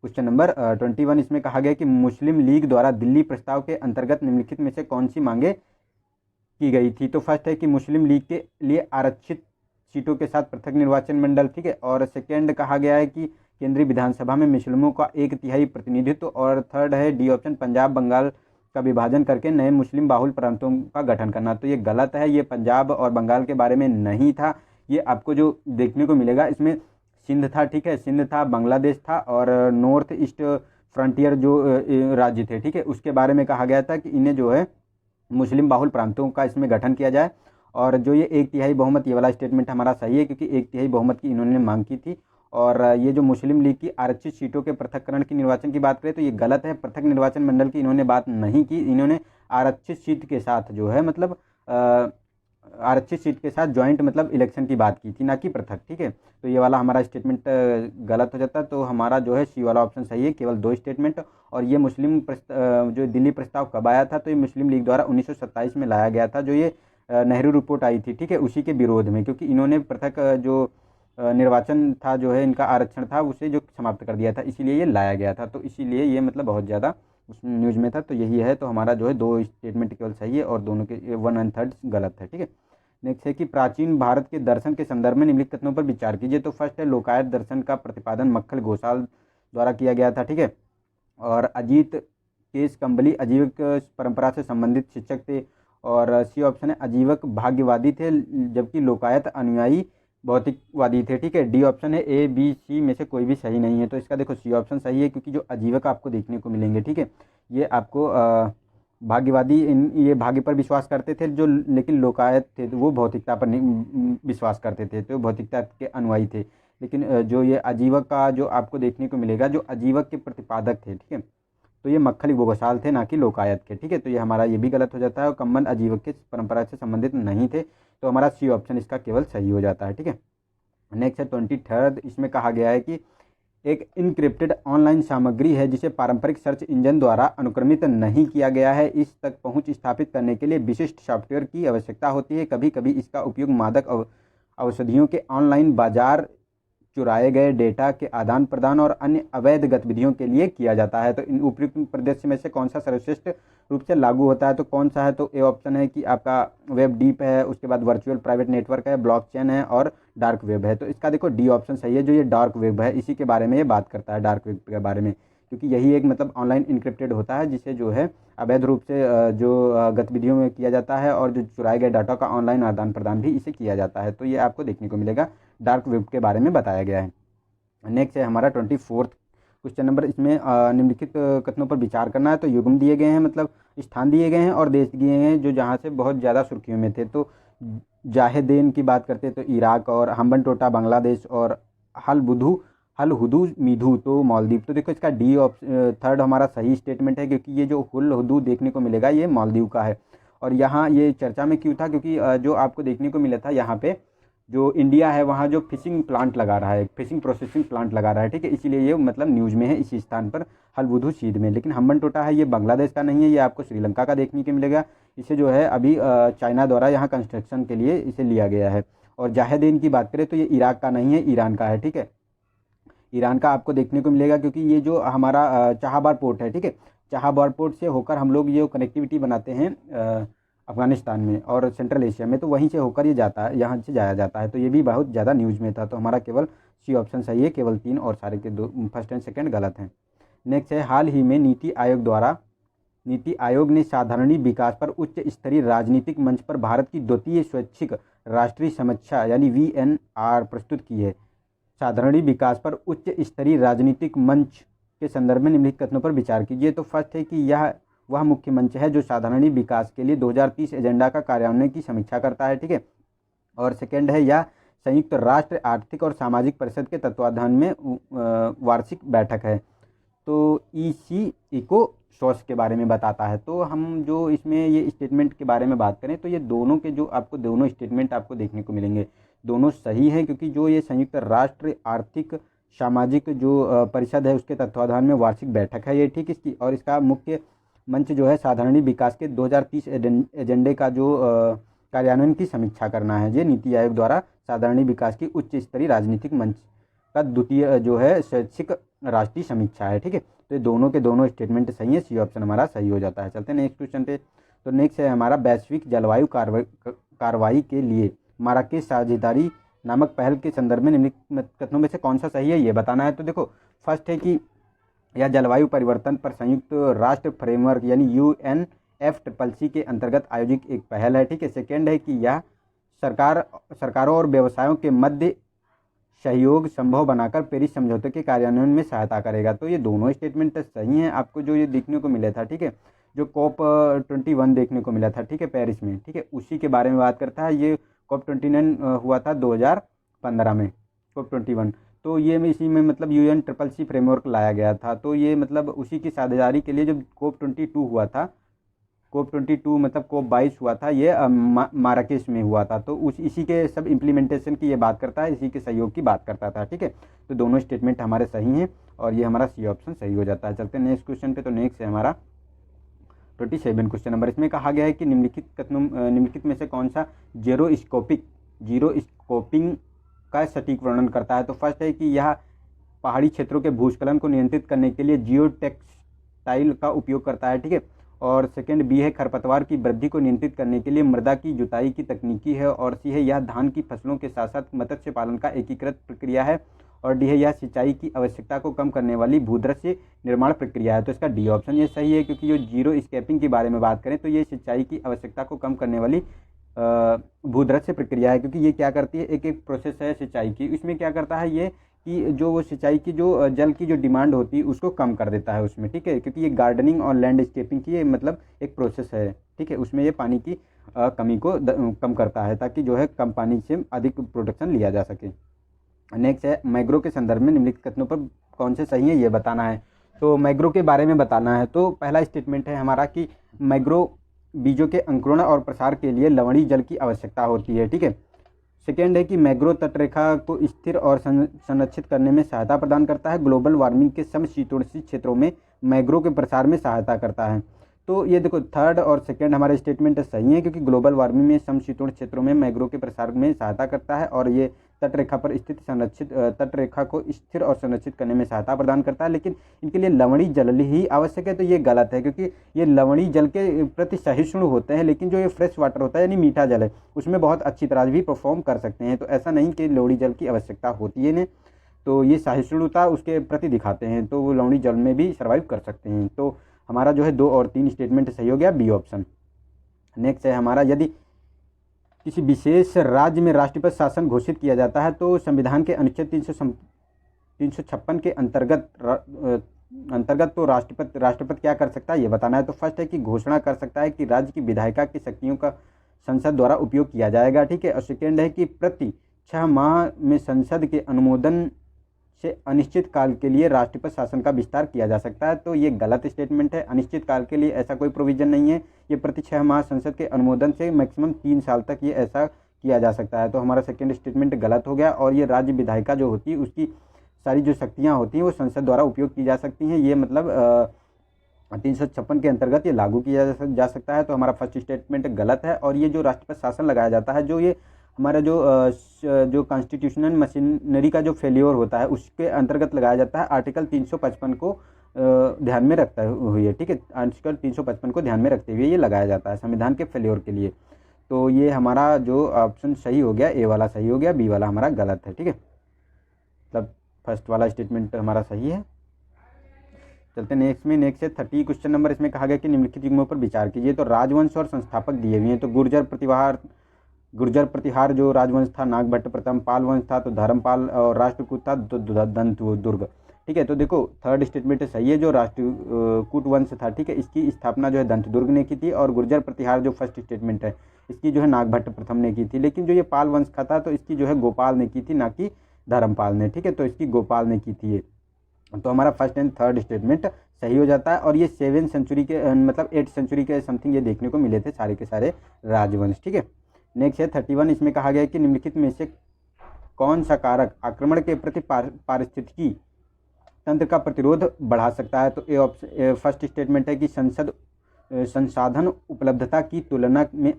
क्वेश्चन नंबर 21। इसमें कहा गया कि मुस्लिम लीग द्वारा दिल्ली प्रस्ताव के अंतर्गत निम्नलिखित में से कौन सी मांगे की गई थी। तो फर्स्ट है कि मुस्लिम लीग के लिए आरक्षित सीटों के साथ पृथक निर्वाचन मंडल। ठीक है। और सेकेंड कहा गया है कि केंद्रीय विधानसभा में मुस्लिमों का 1/3 प्रतिनिधित्व। और थर्ड है डी ऑप्शन पंजाब बंगाल का विभाजन करके नए मुस्लिम बाहुल प्रांतों का गठन करना। तो ये गलत है, ये पंजाब और बंगाल के बारे में नहीं था। ये आपको जो देखने को मिलेगा इसमें सिंध था। ठीक है। सिंध था, बांग्लादेश था और नॉर्थ ईस्ट फ्रंटियर जो राज्य थे, ठीक है, उसके बारे में कहा गया था कि इन्हें जो है मुस्लिम बाहुल प्रांतों का इसमें गठन किया जाए। और जो ये 1/3 बहुमत, ये वाला स्टेटमेंट हमारा सही है, क्योंकि 1/3 बहुमत की इन्होंने मांग की थी। और ये जो मुस्लिम लीग की आरक्षित सीटों के पृथककरण की निर्वाचन की बात करें तो ये गलत है। पृथक निर्वाचन मंडल की इन्होंने बात नहीं की। इन्होंने आरक्षित सीट के साथ जो है मतलब आरक्षित सीट के साथ ज्वाइंट मतलब इलेक्शन की बात की थी, ना कि पृथक। ठीक है। तो ये वाला हमारा स्टेटमेंट गलत हो जाता है। तो हमारा जो है सी वाला ऑप्शन सही है, केवल 2 स्टेटमेंट। और ये मुस्लिम जो दिल्ली प्रस्ताव कब आया था, तो ये मुस्लिम लीग द्वारा 1927 में लाया गया था। जो ये नेहरू रिपोर्ट आई थी, ठीक है, उसी के विरोध में, क्योंकि इन्होंने पृथक जो निर्वाचन था जो है इनका आरक्षण था उसे जो समाप्त कर दिया था, इसीलिए ये लाया गया था। तो इसीलिए ये मतलब बहुत ज़्यादा उस न्यूज़ में था। तो यही है। तो हमारा जो है 2 स्टेटमेंट केवल सही है और दोनों के 1 और 3 गलत है। ठीक है। नेक्स्ट है कि प्राचीन भारत के दर्शन के संदर्भ में निम्नलिखित कथनों पर विचार कीजिए। तो फर्स्ट है लोकायत दर्शन का प्रतिपादन मक्खल घोषाल द्वारा किया गया था, ठीक है। और अजीत केश कंबली आजीवक परंपरा से संबंधित शिक्षक थे। और सी ऑप्शन है आजीवक भाग्यवादी थे, जबकि लोकायत अनुयायी भौतिकवादी थे, ठीक है। डी ऑप्शन है ए बी सी में से कोई भी सही नहीं है। तो इसका देखो सी ऑप्शन सही है, क्योंकि जो आजीवक आपको देखने को मिलेंगे, ठीक है, ये आपको भाग्यवादी ये भाग्य पर विश्वास करते थे, जो लेकिन लोकायत थे तो वो भौतिकता पर नहीं विश्वास करते थे, तो भौतिकता के अनुयायी थे। लेकिन जो ये आजीवक का जो आपको देखने को मिलेगा, जो आजीवक के प्रतिपादक थे, ठीक है, तो ये मक्खल घोषाल थे, ना कि लोकायत के, ठीक है। तो ये हमारा ये भी गलत हो जाता है, और कम्बन आजीवक के परंपरा से संबंधित नहीं थे, तो हमारा सी ऑप्शन इसका केवल सही हो जाता है, ठीक है। नेक्स्ट है 23rd, इसमें कहा गया है कि एक इनक्रिप्टेड ऑनलाइन सामग्री है जिसे पारंपरिक सर्च इंजन द्वारा अनुक्रमित नहीं किया गया है। इस तक पहुंच स्थापित करने के लिए विशिष्ट सॉफ्टवेयर की आवश्यकता होती है। कभी कभी इसका उपयोग मादक औषधियों के ऑनलाइन बाजार, चुराए गए डेटा के आदान प्रदान और अन्य अवैध गतिविधियों के लिए किया जाता है। तो इन उपयुक्त परिदृश्य में से कौन सा सर्वश्रेष्ठ रूप से लागू होता है? तो कौन सा है? तो ए ऑप्शन है कि आपका वेब डीप है, उसके बाद वर्चुअल प्राइवेट नेटवर्क है, ब्लॉकचेन है और डार्क वेब है। तो इसका देखो डी ऑप्शन सही है, जो ये डार्क वेब है इसी के बारे में ये बात करता है, डार्क वेब के बारे में, क्योंकि यही एक मतलब ऑनलाइन इनक्रिप्टेड होता है, जिसे जो है अवैध रूप से जो गतिविधियों में किया जाता है, और जो चुराए गए डाटा का ऑनलाइन आदान प्रदान भी इसे किया जाता है। तो ये आपको देखने को मिलेगा, डार्क वेब के बारे में बताया गया है। नेक्स्ट है हमारा 24th क्वेश्चन नंबर। इसमें निम्नलिखित कथनों पर विचार करना है। तो युग्म दिए गए हैं, मतलब स्थान दिए गए हैं, और देश दिए हैं जो जहाँ से बहुत ज़्यादा सुर्खियों में थे। तो जाहेदेन की बात करते हैं तो इराक, और हम्बन टोटा बांग्लादेश, और हल हुदू मीधू तो मालदीव। तो देखो इसका डी थर्ड हमारा सही स्टेटमेंट है, क्योंकि ये जो हुल हुदू देखने को मिलेगा ये मालदीव का है। और यहाँ ये चर्चा में क्यों था? क्योंकि जो आपको देखने को मिला था यहाँ पे जो इंडिया है वहाँ जो फिशिंग प्लांट लगा रहा है, फिशिंग प्रोसेसिंग प्लांट लगा रहा है, ठीक है, इसीलिए ये मतलब न्यूज़ में है इसी स्थान पर, हलबुधू सीध में। लेकिन हम्बन टोटा है ये बांग्लादेश का नहीं है, ये आपको श्रीलंका का देखने को मिलेगा। इसे जो है अभी चाइना द्वारा यहाँ कंस्ट्रक्शन के लिए इसे लिया गया है। और जाहेदेन की बात करें तो ये इराक का नहीं है, ईरान का है, ठीक है, ईरान का आपको देखने को मिलेगा, क्योंकि ये जो हमारा चाहबार पोर्ट है, ठीक है, चाहबार पोर्ट से होकर हम लोग ये कनेक्टिविटी बनाते हैं अफगानिस्तान में और सेंट्रल एशिया में, तो वहीं से होकर ये जाता है, यहाँ से जाया जाता है। तो ये भी बहुत ज़्यादा न्यूज़ में था। तो हमारा केवल सी ऑप्शन सही है, केवल 3 और सारे के 2 फर्स्ट एंड सेकंड गलत हैं। नेक्स्ट है हाल ही में नीति आयोग ने साधारणीय विकास पर उच्च स्तरीय राजनीतिक मंच पर भारत की द्वितीय स्वैच्छिक राष्ट्रीय समीक्षा यानी VNR प्रस्तुत की है। साधारणीय विकास पर उच्च स्तरीय राजनीतिक मंच के संदर्भ में निम्नलिखित कथनों पर विचार कीजिए। तो फर्स्ट है कि यह वह मुख्य मंच है जो साधारणीय विकास के लिए 2030 एजेंडा का कार्यान्वयन की समीक्षा करता है, ठीक है। और सेकंड है यह संयुक्त राष्ट्र आर्थिक और सामाजिक परिषद के तत्वाधान में वार्षिक बैठक है। तो इको सोच के बारे में बताता है। तो हम जो इसमें ये स्टेटमेंट के बारे में बात करें तो ये दोनों के जो आपको दोनों स्टेटमेंट आपको देखने को मिलेंगे, दोनों सही हैं, क्योंकि जो ये संयुक्त राष्ट्र आर्थिक सामाजिक जो परिषद है उसके तत्वाधान में वार्षिक बैठक है ये, ठीक। इसकी और इसका मुख्य मंच जो है साधारणीय विकास के 2030 एजेंडे का जो कार्यान्वयन की समीक्षा करना है। ये नीति आयोग द्वारा साधारणीय विकास की उच्च स्तरीय राजनीतिक मंच का द्वितीय जो है स्वैच्छिक राष्ट्रीय समीक्षा है, ठीक है। तो ये दोनों के दोनों स्टेटमेंट सही है, सी ऑप्शन हमारा सही हो जाता है। चलते हैं नेक्स्ट क्वेश्चन पे। तो नेक्स्ट है हमारा वैश्विक जलवायु कार्रवाई के लिए माराकेश साझेदारी नामक पहल के संदर्भ में निम्नलिखित कथनों में से कौन सा सही है ये बताना है। तो देखो फर्स्ट है कि यह जलवायु परिवर्तन पर संयुक्त राष्ट्र फ्रेमवर्क यानी UNFCCC के अंतर्गत आयोजित एक पहल है, ठीक है। सेकेंड है कि यह सरकारों और व्यवसायों के मध्य सहयोग संभव बनाकर पेरिस समझौते के कार्यान्वयन में सहायता करेगा। तो ये दोनों स्टेटमेंट सही हैं। आपको जो ये देखने को मिला था, ठीक है, जो COP21 देखने को मिला था, ठीक है, पेरिस में, ठीक है, उसी के बारे में बात करता है। ये COP29 हुआ था 2015 में, COP21। तो ये इसी में मतलब UNFCCC फ्रेमवर्क लाया गया था। तो ये मतलब उसी की साझेदारी के लिए जब COP22 हुआ था, COP22 मतलब COP22 हुआ था, ये माराकेश में हुआ था। तो इसी के सब इम्प्लीमेंटेशन की ये बात करता है, इसी के सहयोग की बात करता था, ठीक है। तो दोनों स्टेटमेंट हमारे सही हैं और ये हमारा सी ऑप्शन सही हो जाता है। चलते हैं नेक्स्ट क्वेश्चन पे। तो नेक्स्ट है हमारा 27 क्वेश्चन नंबर। इसमें कहा गया है कि निम्नलिखित में से कौन सा जीरो स्कोपिंग का सटीक वर्णन करता है। तो फर्स्ट है कि यह पहाड़ी क्षेत्रों के भूस्खलन को नियंत्रित करने के लिए जियो टेक्सटाइल का उपयोग करता है, ठीक है। और सेकंड बी है खरपतवार की वृद्धि को नियंत्रित करने के लिए मृदा की जुताई की तकनीकी है। और सी है यह धान की फसलों के साथ साथ मत्स्य पालन का एकीकृत प्रक्रिया है। और डी है यह सिंचाई की आवश्यकता को कम करने वाली भूदृश्य निर्माण प्रक्रिया है। तो इसका डी ऑप्शन ये सही है, क्योंकि जो जीरो स्केपिंग के बारे में बात करें तो ये सिंचाई की आवश्यकता को कम करने वाली भूदृश्य प्रक्रिया है। क्योंकि ये क्या करती है, एक एक प्रोसेस है सिंचाई की, इसमें क्या करता है ये कि जो वो सिंचाई की जो जल की जो डिमांड होती है उसको कम कर देता है उसमें, ठीक है। क्योंकि ये गार्डनिंग और लैंडस्केपिंग की ये मतलब एक प्रोसेस है, ठीक है। उसमें ये पानी की कमी को कम करता है, ताकि जो है कम पानी से अधिक प्रोडक्शन लिया जा सके। नेक्स्ट है मैग्रो के संदर्भ में निम्नलिखित कथनों पर कौन से सही है ये बताना है। तो मैग्रो के बारे में बताना है। तो पहला स्टेटमेंट है हमारा कि मैग्रो बीजों के अंकुरण और प्रसार के लिए लवणीय जल की आवश्यकता होती है, ठीक है। सेकेंड है कि मैग्रो तटरेखा को स्थिर और संरक्षित करने में सहायता प्रदान करता है। ग्लोबल वार्मिंग के समशीतोष्णीय क्षेत्रों में मैग्रो के प्रसार में सहायता करता है। तो ये देखो थर्ड और सेकंड हमारे स्टेटमेंट सही है, क्योंकि ग्लोबल वार्मिंग में समशीतोष्ण क्षेत्रों में मैग्रो के प्रसार में सहायता करता है और ये तटरेखा पर स्थित संरक्षित तटरेखा को स्थिर और संरक्षित करने में सहायता प्रदान करता है। लेकिन इनके लिए लवणीय जल ही आवश्यक है, तो ये गलत है, क्योंकि ये लवणीय जल के प्रति सहिष्णु होते हैं। लेकिन जो ये फ्रेश वाटर होता है यानी मीठा जल है उसमें बहुत अच्छी तरह भी परफॉर्म कर सकते हैं। तो ऐसा नहीं कि लवणीय जल की आवश्यकता होती है इन्हें, तो ये सहिष्णुता उसके प्रति दिखाते हैं, तो वो लवणीय जल में भी सर्वाइव कर सकते हैं। तो हमारा जो है 2 और 3 स्टेटमेंट सही हो गया, बी ऑप्शन। नेक्स्ट है हमारा, यदि किसी विशेष राज्य में राष्ट्रपति शासन घोषित किया जाता है तो संविधान के अनुच्छेद 356 के अंतर्गत तो राष्ट्रपति क्या कर सकता है ये बताना है। तो फर्स्ट है कि घोषणा कर सकता है कि राज्य की विधायिका की शक्तियों का संसद द्वारा उपयोग किया जाएगा, ठीक है। और सेकेंड है कि प्रति 6 माह में संसद के अनुमोदन से अनिश्चित काल के लिए राष्ट्रपति शासन का विस्तार किया जा सकता है। तो ये गलत स्टेटमेंट है, अनिश्चित काल के लिए ऐसा कोई प्रोविजन नहीं है। ये प्रति 6 माह संसद के अनुमोदन से मैक्सिमम 3 साल तक ये ऐसा किया जा सकता है। तो हमारा सेकंड स्टेटमेंट गलत हो गया। और ये राज्य विधायिका जो होती है उसकी सारी जो शक्तियाँ होती हैं वो संसद द्वारा उपयोग की जा सकती हैं। ये मतलब 356 के अंतर्गत ये लागू किया जा सकता है। तो हमारा फर्स्ट स्टेटमेंट गलत है। और ये जो राष्ट्रपति शासन लगाया जाता है, जो ये हमारा जो कॉन्स्टिट्यूशनल मशीनरी का जो फेल्योर होता है उसके अंतर्गत लगाया जाता है। आर्टिकल 355 को ध्यान में रखते हुए, ठीक है, आर्टिकल 355 को ध्यान में रखते हुए ये लगाया जाता है संविधान के फेल्योर के लिए। तो ये हमारा जो ऑप्शन सही हो गया, ए वाला सही हो गया, बी वाला हमारा गलत है, ठीक है। मतलब फर्स्ट वाला स्टेटमेंट हमारा सही है। चलते नेक्स्ट में। नेक्स्ट है 30 क्वेश्चन नंबर। इसमें कहा गया कि निम्नलिखित युग्मों पर विचार कीजिए। तो राजवंश और संस्थापक दिए हुए हैं। तो गुर्जर प्रतिहार जो राजवंश था, नागभट्ट प्रथम। पाल वंश था तो धर्मपाल, और राष्ट्रकूट था दंतदुर्ग, ठीक है। तो देखो थर्ड स्टेटमेंट सही है, जो राष्ट्रकूट वंश था, ठीक है, इसकी स्थापना जो है दंतदुर्ग ने की थी। और गुर्जर प्रतिहार जो फर्स्ट स्टेटमेंट है इसकी जो है नागभट्ट प्रथम ने की थी। लेकिन जो ये पाल वंश का था तो इसकी जो है गोपाल ने की थी, ना कि धर्मपाल ने, ठीक है। तो इसकी गोपाल ने की थी ये। तो हमारा फर्स्ट एंड थर्ड स्टेटमेंट सही हो जाता है। और ये 7th सेंचुरी के मतलब 8th सेंचुरी के समथिंग ये देखने को मिले थे सारे के सारे राजवंश, ठीक है। नेक्स्ट है 31। इसमें कहा गया है कि निम्नलिखित में से कौन सा कारक आक्रमण के प्रति पारिस्थितिकी तंत्र का प्रतिरोध बढ़ा सकता है। तो ए ऑप्शन फर्स्ट स्टेटमेंट है कि संसाधन उपलब्धता की तुलना में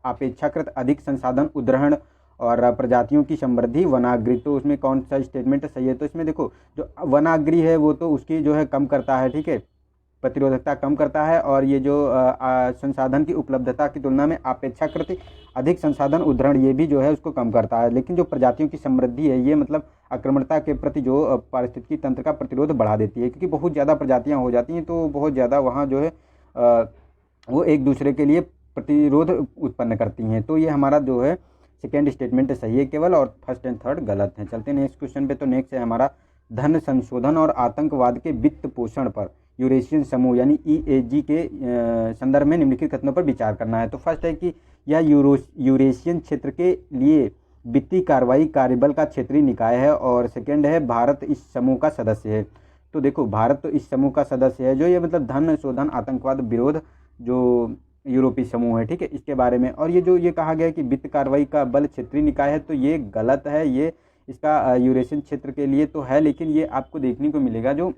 अपेक्षाकृत अधिक संसाधन उद्ग्रहण और प्रजातियों की समृद्धि, वनाग्रि। तो उसमें कौन सा स्टेटमेंट सही है। तो इसमें देखो जो वनाग्रि है वो तो उसकी जो है कम करता है, ठीक है, प्रतिरोधकता कम करता है। और ये जो संसाधन की उपलब्धता की तुलना में अपेक्षाकृत अधिक संसाधन उद्ग्रहण ये भी जो है उसको कम करता है। लेकिन जो प्रजातियों की समृद्धि है ये मतलब आक्रमणता के प्रति जो पारिस्थितिकी तंत्र का प्रतिरोध बढ़ा देती है, क्योंकि बहुत ज़्यादा प्रजातियाँ हो जाती हैं तो बहुत ज़्यादा वहाँ जो है वो एक दूसरे के लिए प्रतिरोध उत्पन्न करती हैं। तो ये हमारा जो है सेकेंड स्टेटमेंट सही है केवल, और फर्स्ट एंड थर्ड गलत हैं। चलते हैं नेक्स्ट क्वेश्चन पे। तो नेक्स्ट है हमारा धन संशोधन और आतंकवाद के वित्त पोषण पर यूरेशियन समूह यानी EAG के संदर्भ में निम्नलिखित कथनों पर विचार करना है। तो फर्स्ट है कि यह यूरेशियन क्षेत्र के लिए वित्तीय कार्रवाई कार्यबल का क्षेत्रीय निकाय है। और सेकंड है भारत इस समूह का सदस्य है। तो देखो भारत तो इस समूह का सदस्य है, जो ये मतलब धन शोधन आतंकवाद विरोध जो यूरोपीय समूह है, ठीक है, इसके बारे में। और ये जो ये कहा गया है कि वित्त कार्रवाई का बल क्षेत्रीय निकाय है, तो ये गलत है। ये इसका यूरेशियन क्षेत्र के लिए तो है, लेकिन ये आपको देखने को मिलेगा जो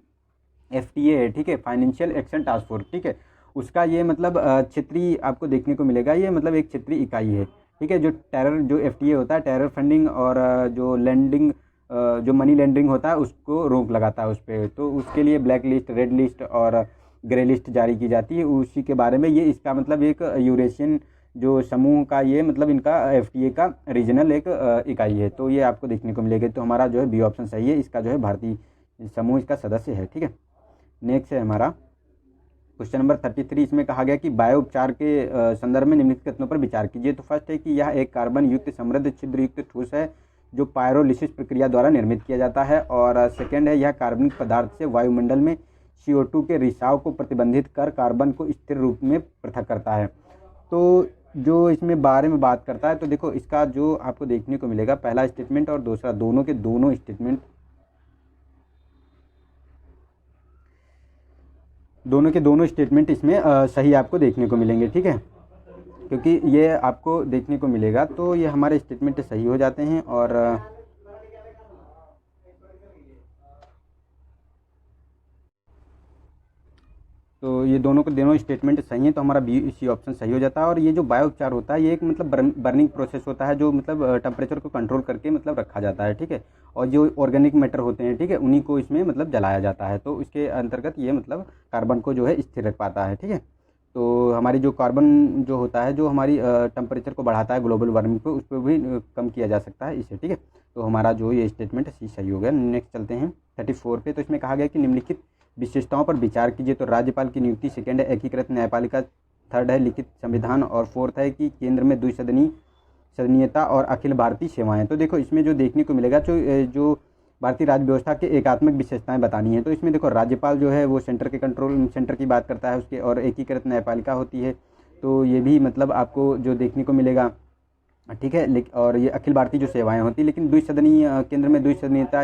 FTA है, ठीक है, फाइनेंशियल एक्शन टास्क फोर्स, ठीक है, उसका ये मतलब क्षेत्रीय आपको देखने को मिलेगा। ये मतलब एक क्षेत्रीय इकाई है, ठीक है। जो टेरर जो FTA होता है, टेरर फंडिंग और जो लैंडिंग जो मनी लैंडरिंग होता है उसको रोक लगाता है उस पर। तो उसके लिए ब्लैक लिस्ट, रेड लिस्ट और ग्रे लिस्ट जारी की जाती है उसी के बारे में। ये इसका मतलब एक यूरेशियन जो समूह का ये मतलब इनका FTA का रीजनल एक इकाई है, तो ये आपको देखने को मिलेगा। तो हमारा जो है बी ऑप्शन सही है, इसका जो है भारतीय समूह इसका सदस्य है, ठीक है। नेक्स्ट है हमारा क्वेश्चन नंबर 33। इसमें कहा गया कि बायो उपचार के संदर्भ में निम्नलिखित कथनों पर विचार कीजिए। तो फर्स्ट है कि यह एक कार्बन युक्त समृद्ध छिद्र युक्त ठोस है जो पायरोलिसिस प्रक्रिया द्वारा निर्मित किया जाता है। और सेकेंड है यह कार्बनिक पदार्थ से वायुमंडल में CO2 के रिसाव को प्रतिबंधित कर कार्बन को स्थिर रूप में पृथक करता है। तो जो इसमें बारे में बात करता है, तो देखो इसका जो आपको देखने को मिलेगा पहला स्टेटमेंट और दूसरा दोनों के दोनों स्टेटमेंट इसमें सही आपको देखने को मिलेंगे, ठीक है। क्योंकि ये आपको देखने को मिलेगा तो ये हमारे स्टेटमेंट सही हो जाते हैं। और तो ये दोनों के दोनों स्टेटमेंट सही हैं, तो हमारा BC ऑप्शन सही हो जाता है। और ये जो बायो उपचार होता है ये एक मतलब बर्निंग प्रोसेस होता है जो मतलब टेम्परेचर को कंट्रोल करके मतलब रखा जाता है, ठीक है। और जो ऑर्गेनिक मैटर होते हैं, ठीक है, उन्हीं को इसमें मतलब जलाया जाता है। तो इसके अंतर्गत ये मतलब कार्बन को जो है स्थिर रख पाता है, ठीक है। तो हमारी जो कार्बन जो होता है जो हमारी टेम्परेचर को बढ़ाता है ग्लोबल वार्मिंग पे, उस पर भी कम किया जा सकता है इससे, ठीक है। तो हमारा जो ये स्टेटमेंट सही हो गया। नेक्स्ट चलते हैं 34 पे। तो इसमें कहा गया कि निम्नलिखित विशेषताओं पर विचार कीजिए। तो राज्यपाल की नियुक्ति, सेकेंड है एकीकृत न्यायपालिका, थर्ड है लिखित संविधान और फोर्थ है कि केंद्र में द्विसदनीयता और अखिल भारतीय सेवाएं। तो देखो इसमें जो देखने को मिलेगा जो भारतीय राज्य व्यवस्था के एकात्मक विशेषताएं बतानी है। तो इसमें देखो राज्यपाल जो है वो सेंटर की बात करता है उसके, और एकीकृत न्यायपालिका होती है, तो ये भी मतलब आपको जो देखने को मिलेगा, ठीक है। और ये अखिल भारतीय जो सेवाएं होती है, लेकिन द्विसदनीय केंद्र में द्विसदनीयता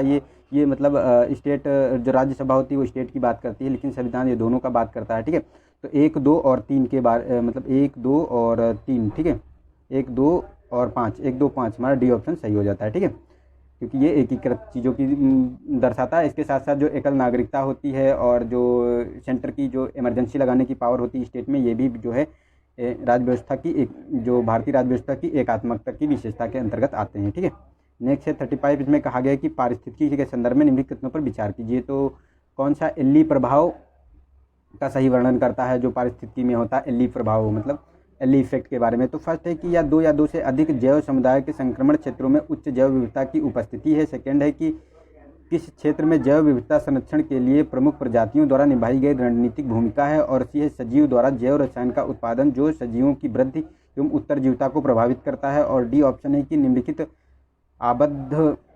ये मतलब स्टेट जो राज्यसभा होती है वो स्टेट की बात करती है, लेकिन संविधान ये दोनों का बात करता है, ठीक है। तो 1, 2 और 3 के मतलब 1, 2 और 3, ठीक है, 1, 2 और 5, 1, 2, 5 हमारा डी ऑप्शन सही हो जाता है, ठीक है। क्योंकि ये एकीकृत चीज़ों की दर्शाता है। इसके साथ साथ जो एकल नागरिकता होती है और जो सेंटर की जो इमरजेंसी लगाने की पावर होती है स्टेट में, ये भी जो है राज्य व्यवस्था की एक जो भारतीय राज्य व्यवस्था की एकात्मकता की विशेषता के अंतर्गत आते हैं, ठीक है। नेक्स्ट है 35। इसमें कहा गया है कि पारिस्थितिकी के संदर्भ में निम्नलिखित कथनों पर विचार कीजिए। तो कौन सा एली प्रभाव का सही वर्णन करता है जो पारिस्थितिकी में होता है, एली प्रभाव मतलब एली इफेक्ट के बारे में। तो फर्स्ट है कि या दो से अधिक जैव समुदाय के संक्रमण क्षेत्रों में उच्च जैव विविधता की उपस्थिति है। सेकेंड है कि किस क्षेत्र में जैव विविधता संरक्षण के लिए प्रमुख प्रजातियों द्वारा निभाई गई रणनीतिक भूमिका है। और सी है सजीव द्वारा जैव रसायन का उत्पादन जो सजीवों की वृद्धि एवं उत्तरजीविता को प्रभावित करता है। और डी ऑप्शन है कि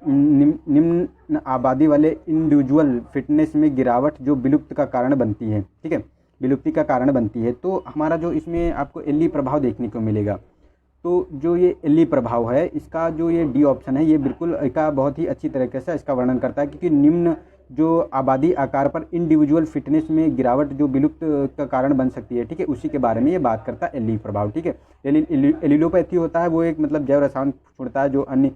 निम्न आबादी वाले इंडिविजुअल फिटनेस में गिरावट जो विलुप्त का कारण बनती है, ठीक है, विलुप्ति का कारण बनती है। तो हमारा जो इसमें आपको एली प्रभाव देखने को मिलेगा, तो जो ये एली प्रभाव है इसका जो ये डी ऑप्शन है ये बिल्कुल इसका बहुत ही अच्छी तरीके से इसका वर्णन करता है। क्योंकि निम्न जो आबादी आकार पर इंडिविजुअल फिटनेस में गिरावट जो विलुप्त का कारण बन सकती है, ठीक है, उसी के बारे में ये बात करता है एली प्रभाव, ठीक है। एलिलोपैथी होता है वो एक मतलब जैव रसायन छोड़ता है जो अन्य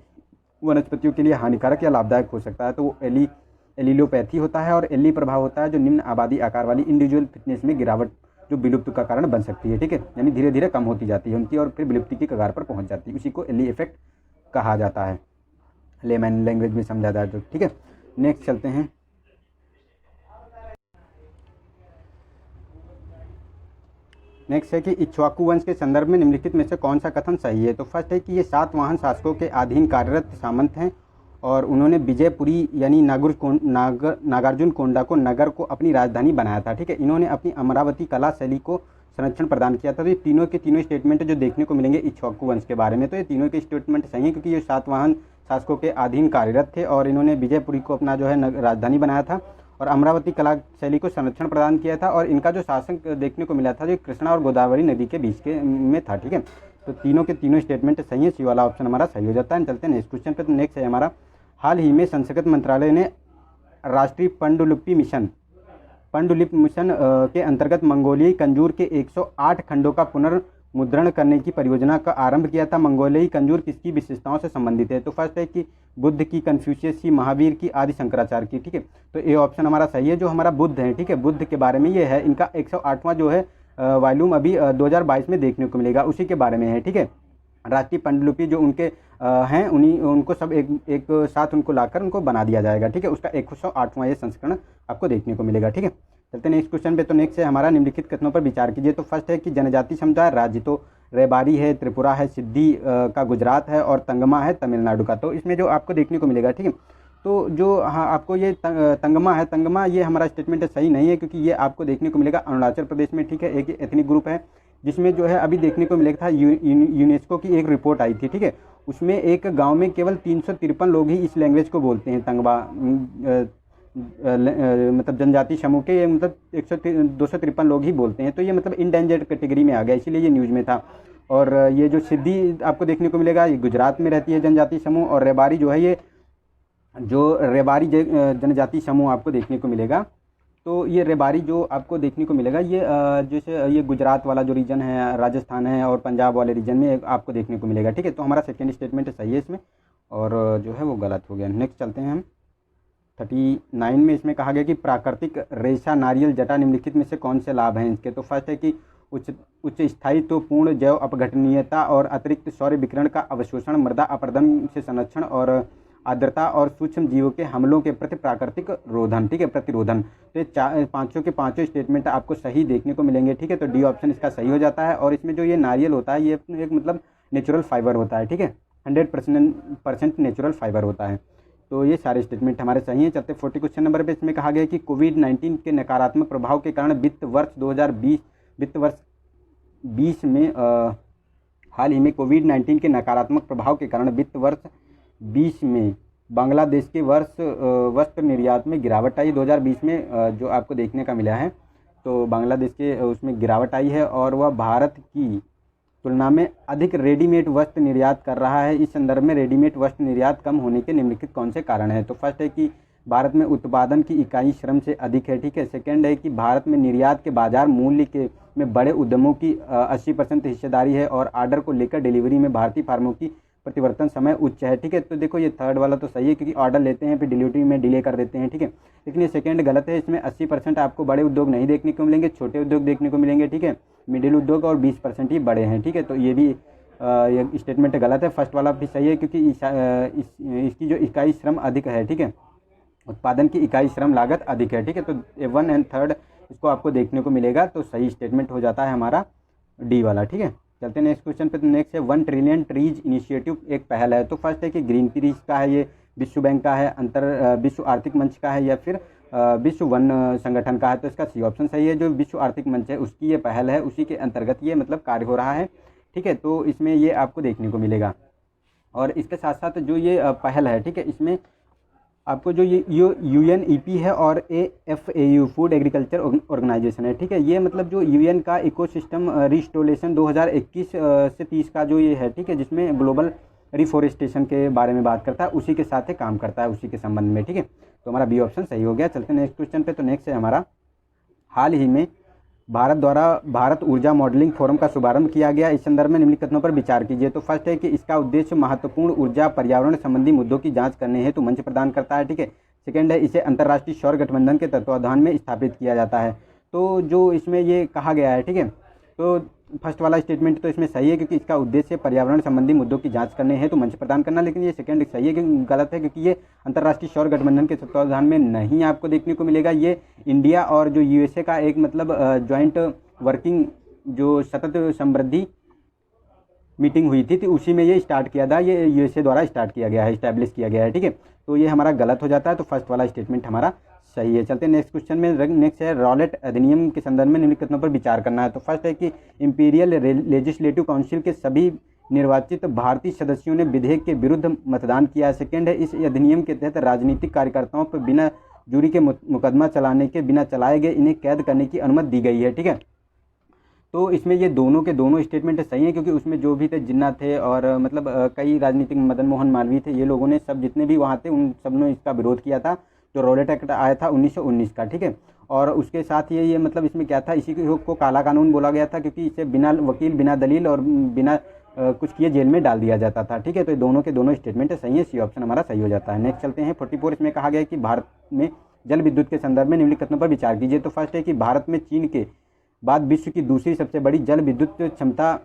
वनस्पतियों के लिए हानिकारक या लाभदायक हो सकता है, तो वो एलिलोपैथी होता है। और एली प्रभाव होता है जो निम्न आबादी आकार वाली इंडिविजुअल फिटनेस में गिरावट जो विलुप्त का कारण बन सकती है, ठीक है, यानी धीरे धीरे कम होती जाती है उनकी और फिर विलुप्ति की कगार पर पहुंच जाती है, उसी को एली इफेक्ट कहा जाता है, लेमैन लैंग्वेज में समझा जाए तो, ठीक है। नेक्स्ट चलते हैं नेक्स्ट है कि इक्ष्वाकु वंश के संदर्भ में निम्नलिखित में से कौन सा कथन सही है। तो फर्स्ट है कि ये सातवाहन शासकों के अधीन कार्यरत सामंत हैं और उन्होंने विजयपुरी यानी नागार्जुन कोंडा को नगर को अपनी राजधानी बनाया था, ठीक है। इन्होंने अपनी अमरावती कला शैली को संरक्षण प्रदान किया था। तो ये तीनों के तीनों स्टेटमेंट जो देखने को मिलेंगे इक्ष्वाकु वंश के बारे में, तो ये तीनों के स्टेटमेंट सही हैं क्योंकि ये सातवाहन शासकों के अधीन कार्यरत थे और इन्होंने विजयपुरी को अपना जो है राजधानी बनाया था और अमरावती कला शैली को संरक्षण प्रदान किया था। और इनका जो शासन देखने को मिला था जो कृष्णा और गोदावरी नदी के बीच के में था, ठीक है। तो तीनों के तीनों स्टेटमेंट सही है, सी वाला ऑप्शन हमारा सही हो जाता है। चलते हैं नेक्स्ट क्वेश्चन पे। तो नेक्स्ट है हमारा, हाल ही में संस्कृत मंत्रालय ने राष्ट्रीय पांडुलिपि मिशन के अंतर्गत मंगोलियाई कंजूर के 108 खंडों का पुनर्मुद्रण करने की परियोजना का आरंभ किया था। मंगोलियाई कंजूर किसकी विशेषताओं से संबंधित है। तो फर्स्ट है कि बुद्ध की, कन्फ्यूशियस की, महावीर की, आदि शंकराचार्य की, ठीक है। तो ये ऑप्शन हमारा सही है, जो हमारा बुद्ध है, ठीक है, बुद्ध के बारे में ये है। इनका 108वां जो है वॉल्यूम अभी 2022 में देखने को मिलेगा, उसी के बारे में है, ठीक है। राष्ट्रीय पांडुलिपि जो उनके हैं उनको सब एक साथ उनको लाकर उनको बना दिया जाएगा, ठीक है। उसका 108वां ये संस्करण आपको देखने को मिलेगा, ठीक है। चलते नेक्स्ट क्वेश्चन पे। तो नेक्स्ट है हमारा निम्नलिखित कथनों पर विचार कीजिए। तो फर्स्ट है कि जनजाति समुदाय राज्य, तो रेबारी है त्रिपुरा है, सिद्धि का गुजरात है और तंगमा है तमिलनाडु का। तो इसमें जो आपको देखने को मिलेगा, ठीक है, तो जो हाँ आपको ये तंगमा है, तंगमा ये हमारा स्टेटमेंट सही नहीं है, क्योंकि ये आपको देखने को मिलेगा अरुणाचल प्रदेश में, ठीक है। एक एथनिक ग्रुप है जिसमें जो है अभी देखने को मिलेगा था यूनेस्को की एक रिपोर्ट आई थी, ठीक है, उसमें एक गांव में केवल 353 लोग ही इस लैंग्वेज को बोलते हैं, तंगबा मतलब जनजाति समूह के, मतलब 253 लोग ही बोलते हैं। तो ये मतलब इंडेंजर्ड कैटेगरी में आ गया, इसीलिए ये न्यूज़ में था। और ये जो सिद्धि आपको देखने को मिलेगा, ये गुजरात में रहती है जनजाति समूह, और रेबारी जो है ये जो रेबारी जनजाति समूह आपको देखने को मिलेगा। तो ये रेबारी जो आपको देखने को मिलेगा, ये जैसे ये गुजरात वाला जो रीजन है, राजस्थान है और पंजाब वाले रीजन में आपको देखने को मिलेगा, ठीक है। तो हमारा सेकेंड स्टेटमेंट सही है इसमें, और जो है वो गलत हो गया। नेक्स्ट चलते हैं हम 39 में। इसमें कहा गया कि प्राकृतिक रेशा नारियल जटा निम्नलिखित में से कौन से लाभ हैं इसके। तो फर्स्ट है कि उच्च स्थायित्वपूर्ण जैव अपघटनीयता और अतिरिक्त सौर विकिरण का अवशोषण, मृदा अपरदन से संरक्षण और आर्द्रता और सूक्ष्म जीवों के हमलों के प्रति प्राकृतिक रोधन, ठीक है, प्रतिरोधन। तो ये पाँचों के पाँचों स्टेटमेंट आपको सही देखने को मिलेंगे, ठीक है। तो डी ऑप्शन इसका सही हो जाता है। और इसमें जो ये नारियल होता है, ये एक मतलब नेचुरल फाइबर होता है, ठीक है, 100% नेचुरल फाइबर होता है। तो ये सारे स्टेटमेंट हमारे सही हैं। चलते 40 क्वेश्चन नंबर पे। इसमें कहा गया कि कोविड-19 के नकारात्मक प्रभाव के कारण वित्त वर्ष 2020 में हाल ही में कोविड-19 के नकारात्मक प्रभाव के कारण वित्त वर्ष 20 में बांग्लादेश के वस्त्र निर्यात में गिरावट आई। 2020 में जो आपको देखने का मिला है, तो बांग्लादेश के उसमें गिरावट आई है और वह भारत की तुलना में अधिक रेडीमेड वस्त्र निर्यात कर रहा है। इस संदर्भ में रेडीमेड वस्त्र निर्यात कम होने के निम्नलिखित कौन से कारण है। तो फर्स्ट है कि भारत में उत्पादन की इकाई श्रम से अधिक है, ठीक है। सेकंड है कि भारत में निर्यात के बाजार मूल्य के में बड़े उद्यमों की 80% हिस्सेदारी है और आर्डर को लेकर डिलीवरी में भारतीय फार्मों की परिवर्तन समय उच्च है, ठीक है। तो देखो ये थर्ड वाला तो सही है, क्योंकि ऑर्डर लेते हैं फिर डिलीवरी में डिले कर देते हैं, ठीक है। लेकिन ये सेकंड गलत है। इसमें 80% आपको बड़े उद्योग नहीं देखने को मिलेंगे, छोटे उद्योग देखने को मिलेंगे, ठीक है, मिडिल उद्योग, और 20% ही बड़े हैं, ठीक है। तो ये भी ये स्टेटमेंट गलत है। फर्स्ट वाला भी सही है, क्योंकि इसकी जो इकाई श्रम अधिक है, ठीक है, उत्पादन की इकाई श्रम लागत अधिक है, ठीक है। तो 1 एंड 3 इसको आपको देखने को मिलेगा। तो सही स्टेटमेंट हो जाता है हमारा डी वाला, ठीक है। चलते हैं नेक्स्ट क्वेश्चन पे। तो नेक्स्ट है 1 ट्रिलियन ट्रीज इनिशिएटिव एक पहल है। तो फर्स्ट है कि ग्रीन ट्रीज का है, ये विश्व बैंक का है, विश्व आर्थिक मंच का है, या फिर विश्व वन संगठन का है। तो इसका सी ऑप्शन सही है। जो विश्व आर्थिक मंच है उसकी ये पहल है, उसी के अंतर्गत ये मतलब कार्य हो रहा है, ठीक है। तो इसमें ये आपको देखने को मिलेगा। और इसके साथ साथ जो ये पहल है, ठीक है, इसमें आपको जो ये UNEP है और AFAU फूड एग्रीकल्चर ऑर्गेनाइजेशन है, ठीक है। ये मतलब जो UN का इकोसिस्टम रिस्टोरेशन 2021 से 30 का जो ये है, ठीक है, जिसमें ग्लोबल रिफॉरेस्टेशन के बारे में बात करता है, उसी के साथ काम करता है, उसी के संबंध में, ठीक है। तो हमारा बी ऑप्शन सही हो गया। चलते हैं नेक्स्ट क्वेश्चन पे। तो नेक्स्ट है हमारा हाल ही में भारत द्वारा भारत ऊर्जा मॉडलिंग फोरम का शुभारंभ किया गया। इस संदर्भ में निम्नलिखित कथनों पर विचार कीजिए। तो फर्स्ट है कि इसका उद्देश्य महत्वपूर्ण ऊर्जा पर्यावरण संबंधी मुद्दों की जांच करने हेतु मंच प्रदान करता है, ठीक है। सेकंड है इसे अंतर्राष्ट्रीय सौर गठबंधन के तत्वावधान में स्थापित किया जाता है। तो जो इसमें ये कहा गया है, ठीक है, तो फर्स्ट वाला स्टेटमेंट तो इसमें सही है, क्योंकि इसका उद्देश्य पर्यावरण संबंधी मुद्दों की जांच करने हेतु मंच प्रदान करना। लेकिन ये सेकंड सही है, क्योंकि गलत है, क्योंकि ये अंतर्राष्ट्रीय सौर गठबंधन के तत्वावधान में नहीं आपको देखने को मिलेगा। ये इंडिया और जो USA का एक मतलब ज्वाइंट वर्किंग जो सतत समृद्धि मीटिंग हुई थी, तो उसी में ये स्टार्ट किया था, ये USA द्वारा स्टार्ट किया गया है, इस्टेब्लिश किया गया है, ठीक है। तो ये हमारा गलत हो जाता है। तो फर्स्ट वाला स्टेटमेंट हमारा सही है। चलते हैं नेक्स्ट क्वेश्चन में। नेक्स्ट है रॉलेट अधिनियम के संदर्भ में निम्नलिखित कथनों पर विचार करना है। तो फर्स्ट है कि इंपीरियल लेजिस्लेटिव काउंसिल के सभी निर्वाचित भारतीय सदस्यों ने विधेयक के विरुद्ध मतदान किया है। सेकेंड है इस अधिनियम के तहत राजनीतिक कार्यकर्ताओं पर बिना जूरी के मुकदमा चलाने के बिना चलाए गए इन्हें कैद करने की अनुमति दी गई है, ठीक है। तो इसमें ये दोनों के दोनों स्टेटमेंट सही हैं, क्योंकि उसमें जो भी थे जिन्ना थे और मतलब कई राजनीतिक मदन मोहन मालवीय थे, ये लोगों ने सब जितने भी वहाँ थे उन सब ने इसका विरोध किया था। जो रॉलेट एक्ट आया था 1919 का, ठीक है। और उसके साथ ये मतलब इसमें क्या था, इसी को काला कानून बोला गया था, क्योंकि इसे बिना वकील बिना दलील और बिना कुछ किए जेल में डाल दिया जाता था, ठीक है। तो दोनों के दोनों स्टेटमेंट सही है, सी ऑप्शन हमारा सही हो जाता है। नेक्स्ट चलते हैं 44। इसमें कहा गया है कि भारत में जल विद्युत के संदर्भ में निम्नलिखित कथनों पर विचार कीजिए। तो फर्स्ट है कि भारत में चीन के बाद विश्व की दूसरी सबसे बड़ी जल विद्युत क्षमता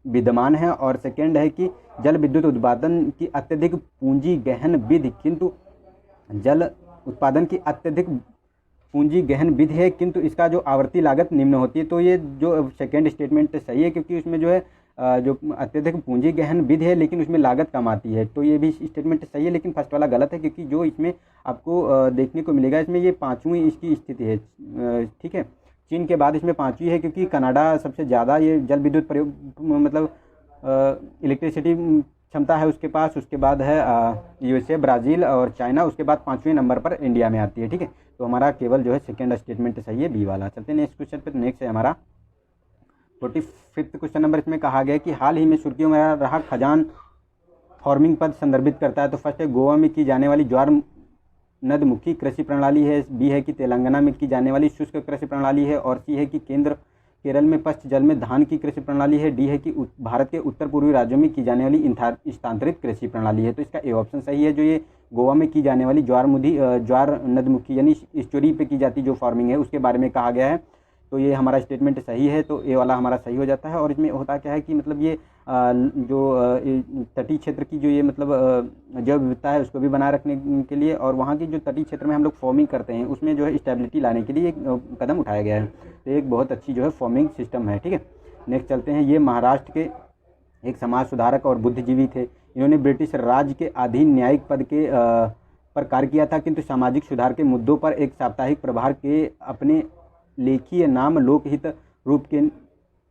विद्यमान है। और सेकेंड है कि जल विद्युत उत्पादन की अत्यधिक पूंजी गहन विधि, किंतु जल उत्पादन की अत्यधिक पूंजी गहन विधि है किंतु इसका जो आवर्ती लागत निम्न होती है। तो ये जो सेकेंड स्टेटमेंट सही है, क्योंकि उसमें जो है जो अत्यधिक पूंजी गहन विधि है लेकिन उसमें लागत कम आती है। तो ये भी स्टेटमेंट सही है, लेकिन फर्स्ट वाला गलत है, क्योंकि जो इसमें आपको देखने को मिलेगा, इसमें ये पाँचवीं इसकी स्थिति है। ठीक है, चीन के बाद इसमें पाँचवीं है, क्योंकि कनाडा सबसे ज़्यादा ये जल विद्युत प्रयोग मतलब इलेक्ट्रिसिटी क्षमता है उसके पास, उसके बाद है यूएसए, ब्राज़ील और चाइना, उसके बाद पाँचवें नंबर पर इंडिया में आती है। ठीक है, तो हमारा केवल जो है सेकेंड स्टेटमेंट सही है, बी वाला। चलते हैं नेक्स्ट क्वेश्चन पे। तो नेक्स्ट है हमारा 45वां क्वेश्चन नंबर। इसमें कहा गया है कि हाल ही में सुर्खियों में रहा खजान फार्मिंग पद संदर्भित करता है। तो फर्स्ट है गोवा में की जाने वाली ज्वार नदमुखी कृषि प्रणाली है, बी है कि तेलंगाना में की जाने वाली शुष्क कृषि प्रणाली है, और सी है कि केरल में पश्च जल में धान की कृषि प्रणाली है, डी है कि भारत के उत्तर पूर्वी राज्यों में की जाने वाली स्थानांतरित कृषि प्रणाली है। तो इसका ए ऑप्शन सही है, जो ये गोवा में की जाने वाली ज्वार नदमुखी यानी स्टोरी पे की जाती जो फार्मिंग है उसके बारे में कहा गया है। तो ये हमारा स्टेटमेंट सही है, तो ए वाला हमारा सही हो जाता है। और इसमें होता क्या है कि मतलब ये जो तटीय क्षेत्र की जो ये मतलब जैव विविधता है उसको भी बनाए रखने के लिए, और वहाँ की जो तटीय क्षेत्र में हम लोग फार्मिंग करते हैं उसमें जो है स्टेबिलिटी लाने के लिए एक कदम उठाया गया है। तो एक बहुत अच्छी जो है फार्मिंग सिस्टम है। ठीक है, नेक्स्ट चलते हैं। ये महाराष्ट्र के एक समाज सुधारक और बुद्धिजीवी थे। इन्होंने ब्रिटिश राज के अधीन न्यायिक पद के पर कार्य किया था, किंतु सामाजिक सुधार के मुद्दों पर एक साप्ताहिक प्रभार के अपने लेखीय नाम लोकहित रूप के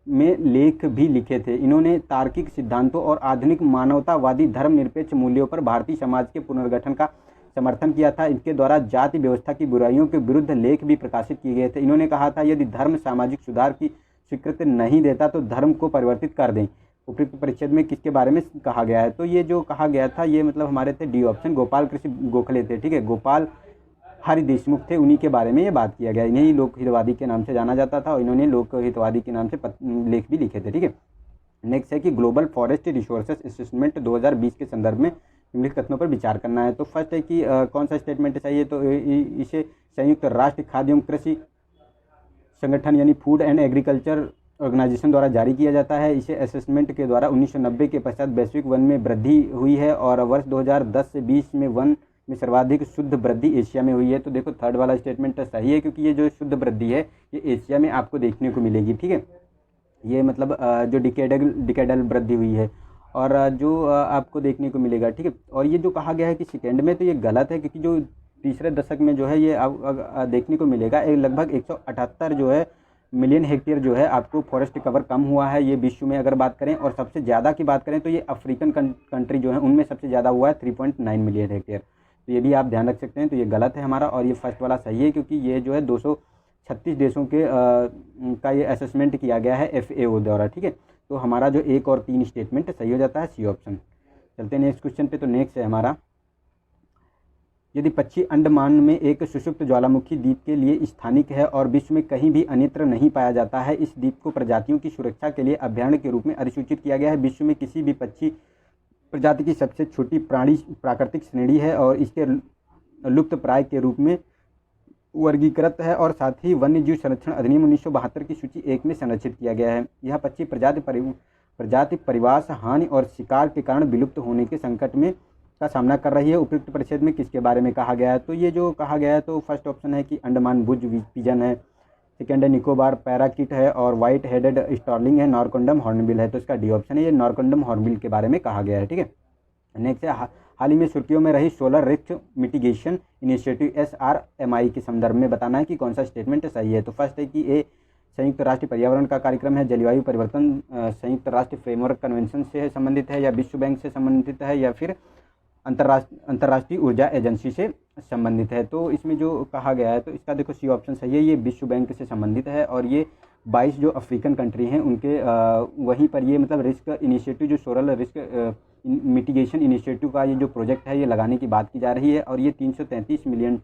में लेख भी लिखे थे। इन्होंने तार्किक सिद्धांतों और आधुनिक मानवतावादी धर्मनिरपेक्ष मूल्यों पर भारतीय समाज के पुनर्गठन का समर्थन किया था। इनके द्वारा जाति व्यवस्था की बुराइयों के विरुद्ध लेख भी प्रकाशित किए गए थे। इन्होंने कहा था, यदि धर्म सामाजिक सुधार की स्वीकृति नहीं देता तो धर्म को परिवर्तित कर दें। उपयुक्त परिच्छेद में किसके बारे में कहा गया है? तो ये जो कहा गया था ये मतलब हमारे थे डी ऑप्शन, गोपाल कृषि गोखले थे। ठीक है, गोपाल हरि देशमुख थे, उन्हीं के बारे में ये बात किया गया। इन्हें लोकहितवादी के नाम से जाना जाता था और इन्होंने लोकहितवादी के नाम से लेख भी लिखे थे। ठीक है, नेक्स्ट है कि ग्लोबल फॉरेस्ट रिसोर्सेज असेसमेंट 2020 के संदर्भ में निम्नलिखित कथनों पर विचार करना है। तो फर्स्ट है कि कौन सा स्टेटमेंट चाहिए? तो इसे संयुक्त राष्ट्र खाद्य एवं कृषि संगठन यानी फूड एंड एग्रीकल्चर ऑर्गेनाइजेशन द्वारा जारी किया जाता है। इसे असेसमेंट के द्वारा 1990 के पश्चात वैश्विक वन में वृद्धि हुई है और वर्ष 2010 से 20 में वन में सर्वाधिक शुद्ध वृद्धि एशिया में हुई है। तो देखो थर्ड वाला स्टेटमेंट सही है, क्योंकि ये जो शुद्ध वृद्धि है ये एशिया में आपको देखने को मिलेगी। ठीक है, ये मतलब जो डिकेडल वृद्धि हुई है और जो आपको देखने को मिलेगा। ठीक है, और ये जो कहा गया है कि सेकेंड में, तो ये गलत है, क्योंकि जो तीसरे दशक में जो है ये देखने को मिलेगा लगभग 178 जो है मिलियन हेक्टेयर जो है आपको फॉरेस्ट कवर कम हुआ है ये विश्व में अगर बात करें। और सबसे ज़्यादा की बात करें तो ये अफ्रीकन कंट्री जो है उनमें सबसे ज़्यादा हुआ है 3.9 मिलियन हेक्टेयर। तो ये भी आप ध्यान रख सकते हैं। तो ये गलत है हमारा, और ये फर्स्ट वाला सही है, क्योंकि ये जो है 236 देशों के का ये असेसमेंट किया गया है FAO द्वारा। ठीक है, तो हमारा जो 1 और 3 स्टेटमेंट सही हो जाता है, सी ऑप्शन। चलते हैं नेक्स्ट क्वेश्चन पे। तो नेक्स्ट है हमारा, यदि पश्चिमी अंडमान में एक सुषुप्त ज्वालामुखी द्वीप के लिए स्थानिक है और विश्व में कहीं भी अन्यत्र नहीं पाया जाता है, इस द्वीप को प्रजातियों की सुरक्षा के लिए अभयारण्य के रूप में अधिसूचित किया गया है। विश्व में किसी भी पक्षी प्रजाति की सबसे छोटी प्राकृतिक श्रेणी है और इसके लुप्त प्राय के रूप में वर्गीकृत है, और साथ ही वन्य जीव संरक्षण अधिनियम 1972 की सूची 1 में संरक्षित किया गया है। यह पक्षी प्रजाति परिवास हानि और शिकार के कारण विलुप्त होने के संकट में का सामना कर रही है। उपयुक्त परिच्छेद में किसके बारे में कहा गया है? तो ये जो कहा गया है तो फर्स्ट ऑप्शन है कि अंडमान बुज पिजन है, सेकेंड है निकोबार पैराकिट है, और व्हाइट हेडेड स्टार्लिंग है, नॉरकोंडम हॉर्नबिल है। तो इसका डी ऑप्शन है, ये नॉरकोंडम हॉर्नबिल के बारे में कहा गया है। ठीक है, नेक्स्ट है हाल ही में सुर्खियों में रही solar risk mitigation initiative SRMI के संदर्भ में बताना है कि कौन सा स्टेटमेंट सही है। तो फर्स्ट है कि ए संयुक्त राष्ट्र पर्यावरण का कार्यक्रम है, जलवायु परिवर्तन संयुक्त राष्ट्र फ्रेमवर्क कन्वेंशन से संबंधित है, या विश्व बैंक से संबंधित है, या फिर अंतर्राष्ट्रीय ऊर्जा एजेंसी से संबंधित है। तो इसमें जो कहा गया है तो इसका देखो सी ऑप्शन सही है, ये विश्व बैंक से संबंधित है, और ये 22 जो अफ्रीकन कंट्री हैं उनके वहीं पर ये मतलब रिस्क इनिशिएटिव जो सोलर रिस्क मिटिगेशन इनिशिएटिव का ये जो प्रोजेक्ट है ये लगाने की बात की जा रही है, और ये 333 मिलियन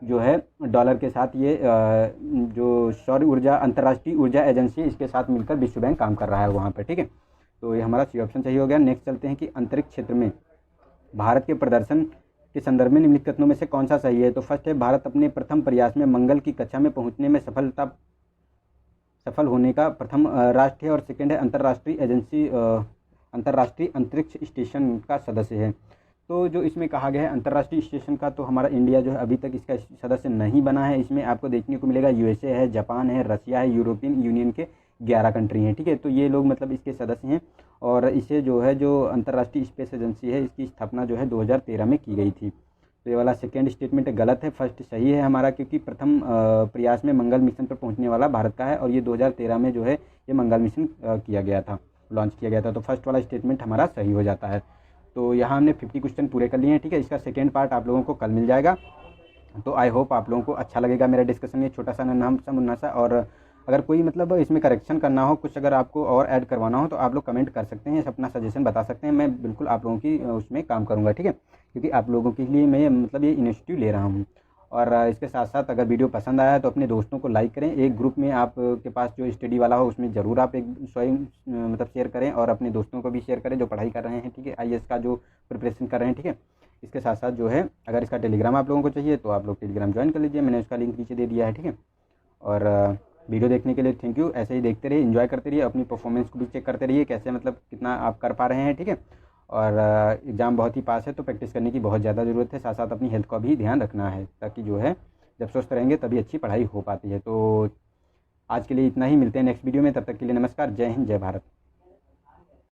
जो है डॉलर के साथ ये जो सौर ऊर्जा अंतर्राष्ट्रीय ऊर्जा एजेंसी इसके साथ मिलकर विश्व बैंक काम कर रहा है वहाँ पर। ठीक है, तो ये हमारा सी ऑप्शन सही हो गया। नेक्स्ट चलते हैं कि अंतरिक्ष क्षेत्र में भारत के प्रदर्शन के संदर्भ में निम्नलिखित कथनों में से कौन सा सही है? तो फर्स्ट है भारत अपने प्रथम प्रयास में मंगल की कक्षा में पहुंचने में सफल होने का प्रथम राष्ट्र है, और सेकेंड है अंतर्राष्ट्रीय अंतरिक्ष स्टेशन का सदस्य है। तो जो इसमें कहा गया है अंतर्राष्ट्रीय स्टेशन का, तो हमारा इंडिया जो है अभी तक इसका सदस्य नहीं बना है। इसमें आपको देखने को मिलेगा यूएसए है, जापान है, रसिया है, यूरोपियन यूनियन के 11 कंट्री हैं, ठीक है। तो ये लोग मतलब इसके सदस्य हैं। और इसे जो है जो अंतर्राष्ट्रीय स्पेस एजेंसी है, इसकी स्थापना जो है 2013 में की गई थी। तो ये वाला सेकेंड स्टेटमेंट गलत है, फर्स्ट सही है हमारा, क्योंकि प्रथम प्रयास में मंगल मिशन पर पहुंचने वाला भारत का है, और ये 2013 में जो है ये मंगल मिशन किया गया था, लॉन्च किया गया था। तो फर्स्ट वाला स्टेटमेंट हमारा सही हो जाता है। तो यहाँ हमने 50 क्वेश्चन पूरे कर लिए हैं, ठीक है। इसका सेकेंड पार्ट आप लोगों को कल मिल जाएगा। तो आई होप आप लोगों को अच्छा लगेगा मेरा डिस्कशन, ये छोटा सा नाम सा मुन्ना सा। और अगर कोई मतलब इसमें करेक्शन करना हो, कुछ अगर आपको और ऐड करवाना हो, तो आप लोग कमेंट कर सकते हैं, अपना सजेशन बता सकते हैं। मैं बिल्कुल आप लोगों की उसमें काम करूँगा, ठीक है। क्योंकि आप लोगों के लिए मैं मतलब ये इनिशिएटिव ले रहा हूँ। और इसके साथ साथ अगर वीडियो पसंद आया तो अपने दोस्तों को लाइक करें। एक ग्रुप में आप के पास जो स्टडी वाला हो उसमें ज़रूर आप एक स्वयं मतलब शेयर करें, और अपने दोस्तों को भी शेयर करें जो पढ़ाई कर रहे हैं, ठीक है, आईएएस का जो प्रिपरेशन कर रहे हैं, ठीक है। इसके साथ साथ जो है अगर इसका टेलीग्राम आप लोगों को चाहिए तो आप लोग टेलीग्राम ज्वाइन कर लीजिए, मैंने उसका लिंक नीचे दे दिया है, ठीक है। और वीडियो देखने के लिए थैंक यू। ऐसे ही देखते रहिए, एंजॉय करते रहिए, अपनी परफॉर्मेंस को भी चेक करते रहिए कैसे मतलब कितना आप कर पा रहे हैं, ठीक है। और एग्ज़ाम बहुत ही पास है तो प्रैक्टिस करने की बहुत ज़्यादा ज़रूरत है। साथ साथ अपनी हेल्थ का भी ध्यान रखना है, ताकि जो है जब स्वस्थ रहेंगे तभी अच्छी पढ़ाई हो पाती है। तो आज के लिए इतना ही, मिलते हैं नेक्स्ट वीडियो में, तब तक के लिए नमस्कार, जय हिंद, जय भारत।